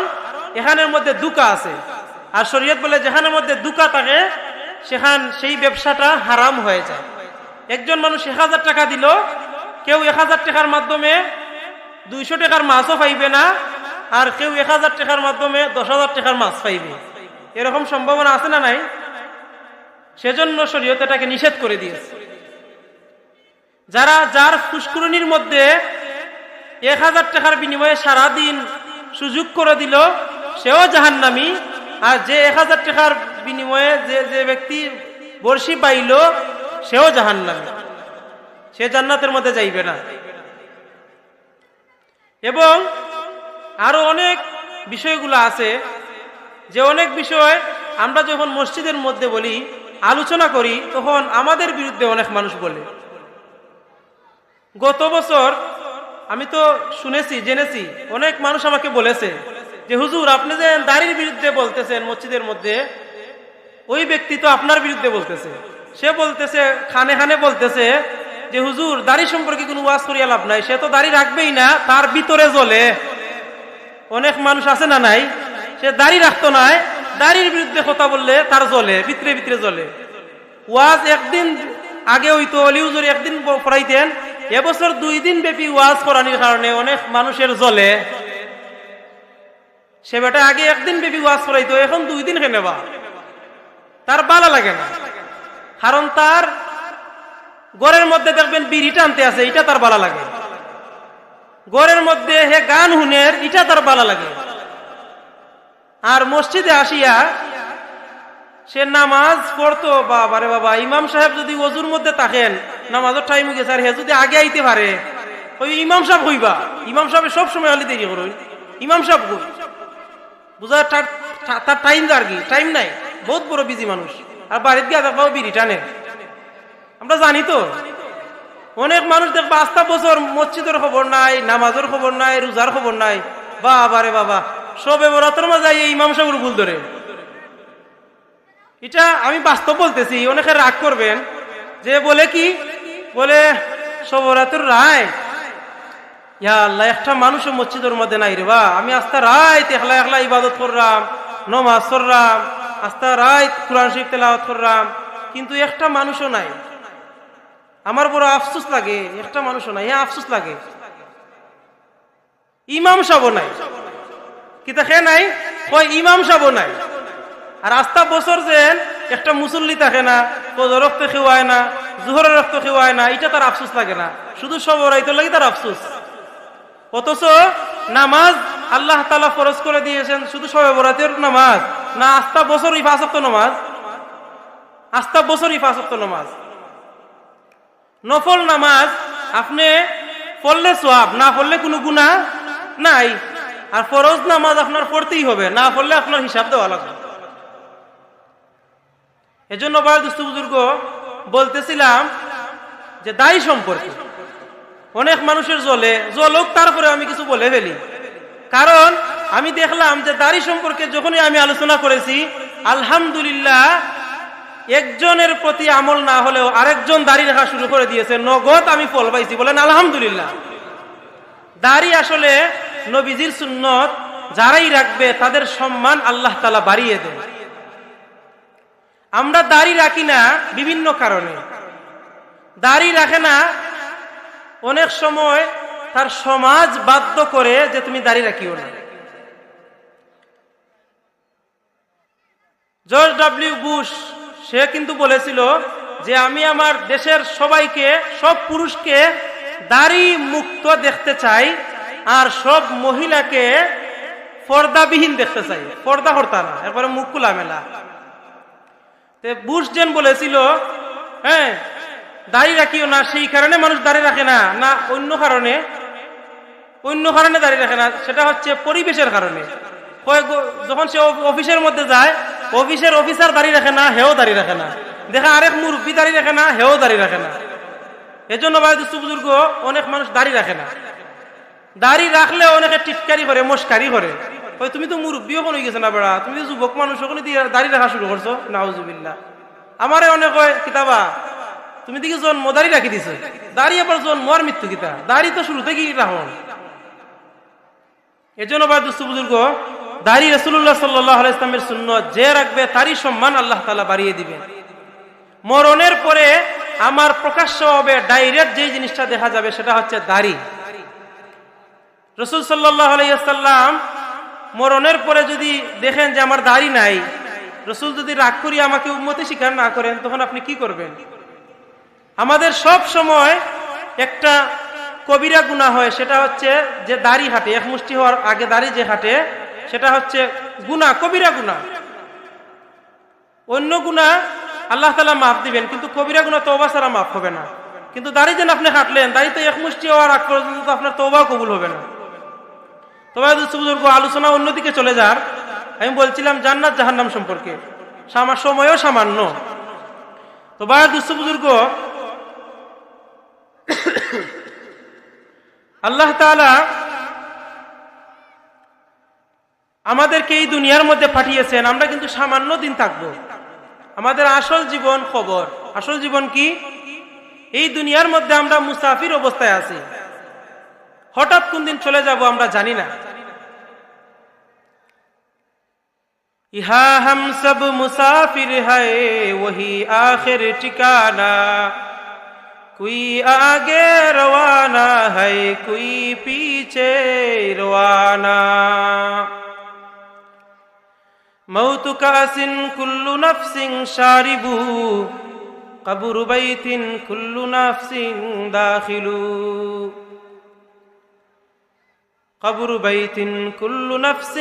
এখানের মধ্যে দুকা আছে। আর শরীয়ত বলে যেখানের মধ্যে দুকা থাকে সেখান সেই ব্যবসাটা হারাম হয়ে যায়। একজন মানুষ 1000 টাকা দিল, কেউ 1000 টাকার মাধ্যমে 200 টাকার মাছও পাইবে না, আর কেউ 1000 টাকার মাধ্যমে 10,000 টাকার মাছ পাইবে। এরকম সম্ভাবনা আছে না নাই? সেজন্য শরীয়ত এটাকে নিষেধ করে দিয়েছে। যার ফুসকুরনির মধ্যে 1000 টাকার বিনিময়ে সারাদিন সুযোগ করে দিল, সেও জাহান্নামী। আর যে 1000 টাকার বিনিময়ে যে ব্যক্তি বড়শি পাইল, সেও জাহান্নামী, সে জান্নাতের মধ্যে যাইবে না। এবং আরো অনেক বিষয়গুলো আছে, যে অনেক বিষয় আমরা যখন মসজিদের মধ্যে বলি, আলোচনা করি, তখন আমাদের বিরুদ্ধে অনেক মানুষ বলে। গত বছর আমি তো শুনেছি, জেনেছি, অনেক মানুষ আমাকে বলেছে যে হুজুর আপনি যে দাড়ির বিরুদ্ধে বলতেছেন মসজিদের মধ্যে, ওই ব্যক্তি তো আপনার বিরুদ্ধে বলতেছে। সে বলতেছে, খানে খানে বলতেছে যে হুজুর দাড়ি সম্পর্কে কোনো ওয়াজ করিয়া লাভ নাই, সে তো দাড়ি রাখবেই না, তার ভিতরে জ্বলে। অনেক মানুষ আছে না নাই, সে দাড়ি রাখতো নাই, দাড়ির বিরুদ্ধে কথা বললে তার জ্বলে, ভিতরে ভিতরে জ্বলে। ওয়াজ একদিন আগে হইতো, অলি হুজুর একদিন পড়াইতেন, এবছর 2 দিন ব্যাপী ওয়াজ করানোর কারণে অনেক মানুষের জ্বলে। সে বেটা আগে একদিন ব্যাপী ওয়াজ করাইতো, এখন 2 দিন কেন বা? তার ভালো লাগে না, কারণ তার ঘরের মধ্যে দেখবেন বিড়ি টানতে আছে, এটা তার ভালো লাগে। ঘরের মধ্যে হে গান হুনের, এটা তার ভালো লাগে। আর মসজিদে আসিয়া সে নামাজ পড়তো, বাবারে বাবা, ইমাম সাহেব যদি ওজুর মধ্যে থাকেন, নামাজের টাইম গেছে, আর হে যদি আগে আইতে পারে, ওই ইমাম সাহেব হইবা, ইমাম সাহেব সব সময় হলে দেরি করুন, ইমাম সাহেব হই বুঝা, তার টাইম আর কি, টাইম নাই, বহুত বড় বিজি মানুষ। আর বাড়িতে গিয়ে দেখবাও বিড়ি টানে, আমরা জানি তো। অনেক মানুষ দেখবা আস্থা বছর মসজিদের খবর নাই, নামাজের খবর নাই, রোজার খবর নাই, বাবারে বাবা, সবে বরাতের মাঝে এই ইমাম সাহেবের ভুল ধরে। এটা আমি বাস্তব বলতেছি, অনেকে রাগ করবেন, যে বলে কি বলে সবরাতের রায়, ইয়া আল্লাহ, একটা মানুষও মসজিদের মধ্যে নাই রে বা, আমি আস্থা রাত একলা একলা ইবাদত করলাম, নমাজ পড়লাম, আস্থা রাত কুরআন শরীফ তেলাওয়াত করলাম, কিন্তু একটা মানুষও নাই। আমার বড় আফসোস লাগে, একটা মানুষও নাই, হ্যাঁ আফসোস লাগে। ইমাম সাহেব নাই, কিতা খে নাই, কয় ইমাম সাহেব নাই। আর আস্থা বছর যে একটা মুসল্লি থাকে না, ফজর রক্ত খেওয়ায় না, জোহরের রক্ত খেওয়ায় না, এটা তার আফসোস লাগে না, শুধু সবরাইতের লাগে তার আফসোস। অথচ নামাজ আল্লাহ তাআলা ফরজ করে দিয়েছেন শুধু শবে বরাতের নামাজ না, আস্থা বছরই 5 ওয়াক্ত নামাজ, আস্থা বছরই 5 ওয়াক্ত নামাজ। নফল নামাজ আপনি পড়লে সওয়াব, না পড়লে কোনো গুনাহ নাই। আর ফরজ নামাজ আপনার পড়তেই হবে, না পড়লে আপনার হিসাব দেওয়া লাগবে। এজন্য ভাই দোস্ত বুজুর্গ বলতেছিলাম যে দাড়ি সম্পর্কে অনেক মানুষের জ্বলক, তারপরে আমি কিছু বলে ফেলি। কারণ আমি দেখলাম যে দাড়ি সম্পর্কে যখনই আমি আলোচনা করেছি, আলহামদুলিল্লাহ, একজনের প্রতি আমল না হলেও আরেকজন দাড়ি রাখা শুরু করে দিয়েছে, নগদ আমি ফল পাইছি, বলেন আলহামদুলিল্লাহ। দাড়ি আসলে নবীজির সুন্নত, যারাই রাখবে তাদের সম্মান আল্লাহ তাআলা বাড়িয়ে দেন। আমরা দাড়ি রাখি না বিভিন্ন কারণে। দাড়ি রাখে না অনেক সময় তার সমাজ বাধ্য করে যে তুমি দাড়ি রাখিও না। জর্জ ডব্লিউ বুশ সে কিন্তু বলেছিল যে আমি আমার দেশের সবাইকে, সব পুরুষকে দাড়ি মুক্ত দেখতে চাই, আর সব মহিলাকে পর্দাবিহীন দেখতে চাই, পর্দা হরতা না, এরপরে মুখ খোলামেলা। বুশ যেন বলেছিল হ্যাঁ দাড়ি রাখিও না, সেই কারণে মানুষ দাড়ি রাখে না, না অন্য কারণে, অন্য কারণে দাড়ি রাখে না, সেটা হচ্ছে পরিবেশের কারণে। যখন সে অফিসের মধ্যে যায়, অফিসের অফিসার দাড়ি রাখে না, হেও দাড়ি রাখে না, দেখা আরেক মুরব্বী দাড়ি রাখে না, হেও দাড়ি রাখে না। এজন্য ভাই দোস্ত বুজুর্গ অনেক মানুষ দাড়ি রাখে না। দাড়ি রাখলে অনেকে টিটকারি করে, মস্কারি করে, ওই তুমি তো মুরব্বী ওখানে গেছে না বেড়া, তুমি তো যুবক মানুষ, ওখানে দাড়ি রাখা শুরু করছো, নাউজুবিল্লাহ। আমারে অনেক হয় কিতাবা তুমি দিকে জন্ম দাড়ি রাখি দিছ, দাড়ি আবার জন্ম আর মৃত্যু কিতা, দাড়ি তো শুরু থেকেই রাখুন। এজন্য ভাই দোস্ত বুজুর্গ, দাড়ি রাসূলুল্লাহ সাল্লাল্লাহু আলাইহি ওয়াসাল্লামের সুন্নাত, যে রাখবে তারই সম্মান আল্লাহ তাআলা বাড়িয়ে দিবেন। মরণের পরে আমার প্রকাশ্য হবে ডাইরেক্ট যেই জিনিসটা দেখা যাবে সেটা হচ্ছে দাড়ি। রাসূল সাল্লাল্লাহু আলাইহি ওয়াসাল্লাম মরণের পরে যদি দেখেন যে আমার দাড়ি নাই, রাসূল যদি রাগ করি আমাকে উম্মতি স্বীকার না করেন, তখন আপনি কি করবেন? আমাদের সব সময় একটা কবিরা গুনাহ হয়, সেটা হচ্ছে যে দাড়ি হাঁটে, এক মুষ্টি হওয়ার আগে দাড়ি যে হাঁটে, সেটা হচ্ছে গুনাহ, কবিরা গুনাহ। অন্য গুনাহ আল্লাহ তাআলা মাফ দিবেন, কিন্তু কবিরা গুনাহ তওবা ছাড়া মাফ হবে না। কিন্তু দাড়ি যেন আপনি হাঁটলেন, দাড়ি তো এক মুষ্টি হওয়ার আগ পর্যন্ত তো আপনার তওবাও কবুল হবে না। তবে বুজুর্গ আলোচনা অন্যদিকে চলে যার, আমি বলছিলাম জান্নাত জাহান্নাম সম্পর্কে, সময়ও সামান্য। তো ভাই দুস্থ বুজুর্গ, আল্লাহ তাআলা আমাদেরকে এই দুনিয়ার মধ্যে পাঠিয়েছেন, আমরা কিন্তু সামান্য দিন থাকবো। আমাদের আসল জীবন খবর, আসল জীবন কি? এই দুনিয়ার মধ্যে আমরা মুসাফির অবস্থায় আছি, হঠাৎ কোন দিন চলে যাব আমরা জানি না। ইহা হাম সব মুসাফির হ্যায় ওহি আখির ঠিকানা, কোই আগে রওয়ানা হ্যায় কোই পিছে রওয়ানা, মৌত কাসিন কুল্লু নফসিন শারিবু قبر بيت كل نفس داخل قبر بيت كل نفس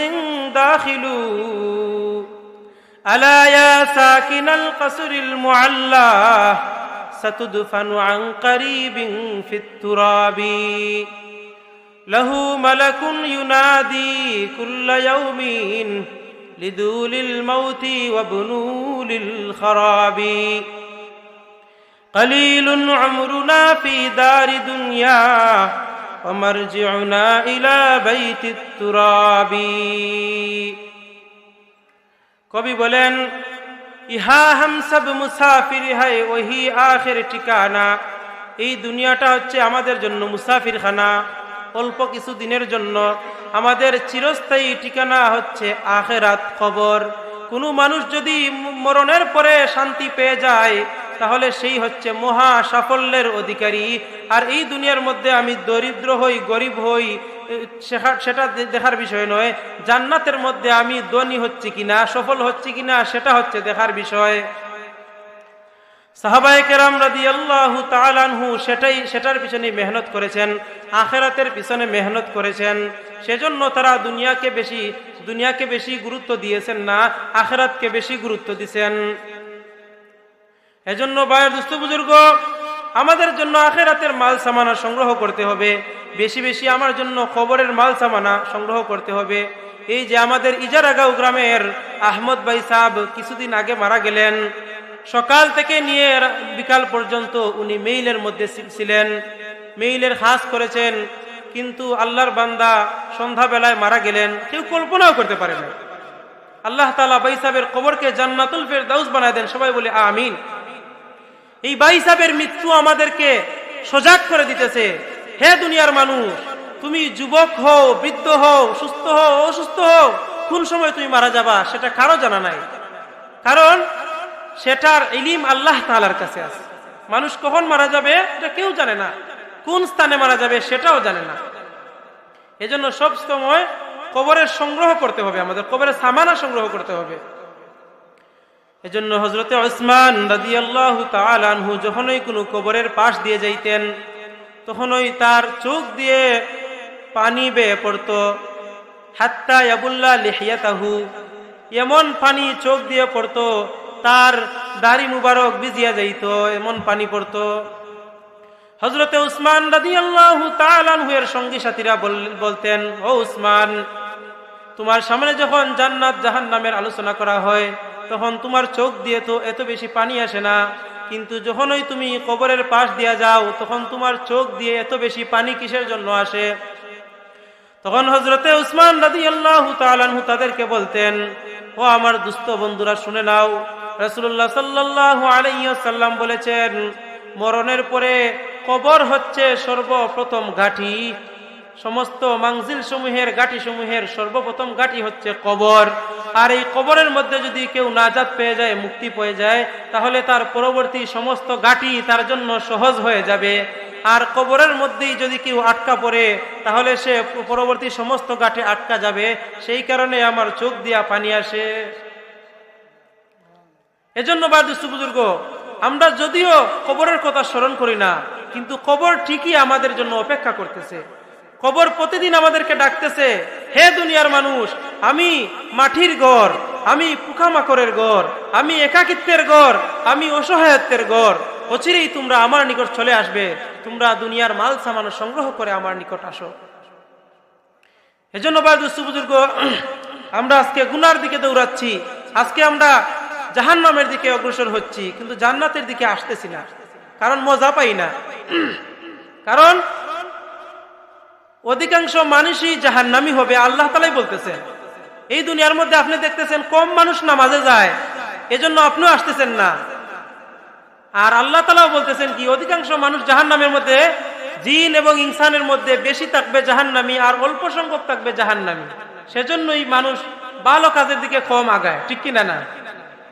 داخل ألا يا ساكن القصر المعلى ستدفن عن قريب في التراب له ملك ينادي كل يوم لذول الموت وبنول الخراب قليل عمرنا في دار دنيا ومرجعنا إلى بيت التراب কবি বলেন ইহা হাম সব মুসাফির হয় ওহি আখির ঠিকানা। এই দুনিয়াটা হচ্ছে আমাদের জন্য মুসাফির খানা, অল্প কিছু দিনের জন্য। আমাদের চিরস্থায়ী ঠিকানা হচ্ছে আখিরাত, কবর। কোনো মানুষ যদি মরণের পরে শান্তি পেয়ে যায় তাহলে সেই হচ্ছে মহা সাফল্যের অধিকারী। আর এই দুনিয়ার মধ্যে আমি দরিদ্র হই, গরিব হই, সেটা দেখার বিষয় নয়। জান্নাতের মধ্যে আমি ধনী হচ্ছি কিনা, সফল হচ্ছি কিনা, সেটা হচ্ছে দেখার বিষয়। সাহাবায়ে কেরাম রাদিয়াল্লাহু তাআলা আনহু সেটার পিছনে মেহনত করেছেন, আখিরাতের পিছনে মেহনত করেছেন। সেজন্য তারা দুনিয়াকে বেশি গুরুত্ব দিয়েছেন না, আখিরাতকে বেশি গুরুত্ব দিয়েছেন। এজন্য ভাইয়ের দোস্ত বুজুর্গ, আমাদের জন্য আখিরাতের মাল সামানা সংগ্রহ করতে হবে, বেশি বেশি আমার জন্য কবরের মাল সামানা সংগ্রহ করতে হবে। এই যে আমাদের ইজারাগাঁও গ্রামের আহমদ ভাই সাহেব কিছুদিন আগে মারা গেলেন। সকাল থেকে নিয়ে বিকাল পর্যন্ত উনি মেইলের মধ্যে ছিলেন, মেইলের কাজ করেছেন, কিন্তু আল্লাহর বান্দা সন্ধ্যাবেলায় মারা গেলেন। কেউ কল্পনাও করতে পারে না। আল্লাহ তাআলা ভাই সাহেবের কবরকে জান্নাতুল ফেরদাউস বানায় দেন, সবাই বলে আমিন। এই ভাই সাহেবের মৃত্যু আমাদেরকে সজাগ করে দিতেছে, হে দুনিয়ার মানুষ, তুমি যুবক হও, বৃদ্ধ হও, সুস্থ হও, অসুস্থ হও, কোন সময় তুমি মারা যাবা সেটা কারো জানা নাই। কারণ সেটার ইলম আল্লাহ তাআলার কাছে আছে। মানুষ কখন মারা যাবে এটা কেউ জানে না, কোন স্থানে মারা যাবে সেটাও জানে না। এজন্য সব সময় কবরের সংগ্রহ করতে হবে, আমাদের কবরের সামানা সংগ্রহ করতে হবে। এজন্য হযরতে উসমান রাদিয়াল্লাহু তাআলা আনহু যখনই কোনো কবরের পাশ দিয়ে যাইতেন তখনই তার চোখ দিয়ে পানি বেয়ে পড়তো। হাত্তা ইয়াবুল্লা লিহিয়াতাহু, এমন পানি চোখ দিয়ে পড়তো তার দাড়ি মুবারক ভিজিয়া যাইত, এমন পানি পড়তো। হযরতে উসমান রাদিয়াল্লাহু তাআলা আনহু এর সঙ্গী সাথীরা বলতেন, ও উসমান, তোমার সামনে যখন জান্নাত জাহান্নামের আলোচনা করা হয় তখন তোমার চোখ দিয়ে তো এত বেশি পানি আসে না, কিন্তু যখনই তুমি কবরের পাশ দিয়া যাও তখন তোমার চোখ দিয়ে এত বেশি পানি কিসের জন্য আসে? তখন হযরতে উসমান রাদিয়াল্লাহু তাআলা আনহু তাদেরকে বলতেন, ও আমার দুস্থ বন্ধুরা, শুনে নাও, রাসূলুল্লাহ সাল্লাল্লাহু আলাইহি ওয়াসাল্লাম বলেছেন, মরণের পরে কবর হচ্ছে সর্বপ্রথম ঘাঁটি। সমস্ত মানজিল সমূহের ঘাঁটি সমূহের সর্বপ্রথম ঘাঁটি হচ্ছে কবর। আর এই কবরের মধ্যে যদি কেউ নাজাত পেয়ে যায়, মুক্তি পেয়ে যায়, তাহলে তার পরবর্তী সমস্ত ঘাঁটি তার জন্য সহজ হয়ে যাবে। আর কবরের মধ্যেই যদি কেউ আটকা পড়ে তাহলে সে পরবর্তী সমস্ত ঘাটে আটকা যাবে। সেই কারণে আমার চোখ দিয়া পানি আসে। এজন্য বাদুস্তু বুজুর্গ, আমরা যদিও কবরের কথা স্মরণ করি না, কিন্তু কবর ঠিকই আমাদের জন্য অপেক্ষা করতেছে। কবর প্রতিদিন আমাদেরকে ডাকতেছে, হে দুনিয়ার মানুষ, আমি মাটির ঘর, আমি পোকামাকড়ের ঘর, আমি একাকিত্বের ঘর, আমি অসহায়ত্বের ঘর, অচিরেই তোমরা আমার নিকট চলে আসবে, তোমরা দুনিয়ার মাল সামান সংগ্রহ করে আমার নিকট আসো। এজন্য বাদুস্তু বুজুর্গ, আমরা আজকে গুনার দিকে দৌড়াচ্ছি, আজকে আমরা জাহান্নামের দিকে অগ্রসর হচ্ছি, কিন্তু জান্নাতের দিকে আসতেছি না। কারণ মজা পাই না। কারণ অধিকাংশ মানুষই জাহান্নামী হবে, আল্লাহ তাআলাই বলতেছেন। এই দুনিয়ার মধ্যে আপনি দেখতেছেন কম মানুষ নামাজে যায়, এজন্য আপনিও আসতেছেন না। আর আল্লাহ তাআলাও বলতেছেন কি, অধিকাংশ মানুষ জাহান্নামের মধ্যে, জিন এবং ইনসানের মধ্যে বেশি থাকবে জাহান্নামী আর অল্প সংখ্যক থাকবে জাহান্নামী। সেজন্যই মানুষ ভালো কাজের দিকে কম আগায়, ঠিক কিনা না?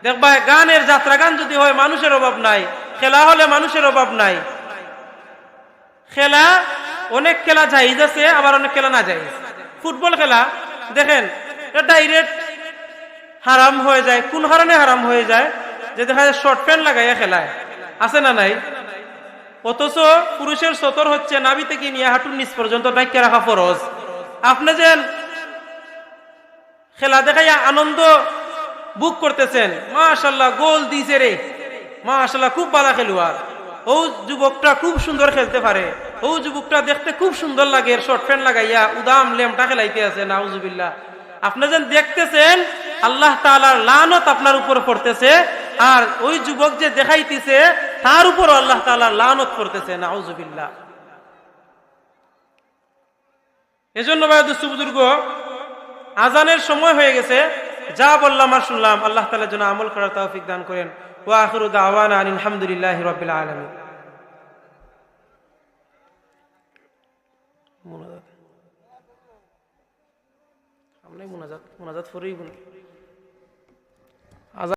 দেখবা গানের যাত্রা গান যদি হয় মানুষের অভাব নাই, খেলা হলে মানুষের অভাব নাই। খেলা অনেক খেলা জায়েজ আছে, আবার অনেক খেলা না জায়েজ। ফুটবল খেলা দেখেন, এটা ডাইরেক্ট হারাম হয়ে যায়। কোন কারণে হারাম হয়ে যায়? যে দেখা যায় শর্ট প্যান্ট লাগাইয়া খেলায়, আছে না নাই? অথচ পুরুষের সতর হচ্ছে নাভি থেকে নিয়ে হাঁটুর নিচ পর্যন্ত ঢাইকা রাখা ফরজ। আপনি যেন খেলা দেখাইয়া আনন্দ বুক করতেছেন, মাশাআল্লাহ গোল দিছে রে, মাশাআল্লাহ খুব ভালো খেলোয়াড়, ও যুবকটা খুব সুন্দর খেলতে পারে, ও যুবকটা দেখতে খুব সুন্দর লাগে, শর্ট প্যান্ট লাগাইয়া উদাম লেমটা খেলাইতে আছে, নাউজুবিল্লাহ। আপনি যেন দেখতেছেন আল্লাহ তাআলার লানত আপনার উপর পড়তেছে, আর ওই যুবক যে দেখাইতেছে তার উপর আল্লাহ তাআলার লানত পড়তেছে, নাউজুবিল্লাহ। এজন্য ভাই দুস্থ বুজুর্গ, আজানের সময় হয়ে গেছে, যা বললাম আর শুনলাম আল্লাহ তাআলার জন্য আমল করার তৌফিক দান করেন। ওয়া আখিরু দাওয়ানা আনিল হামদুলিল্লাহি রাব্বিল আলামিন। মুনাজাত আমরাই মুনাজাত ফুরিয়ে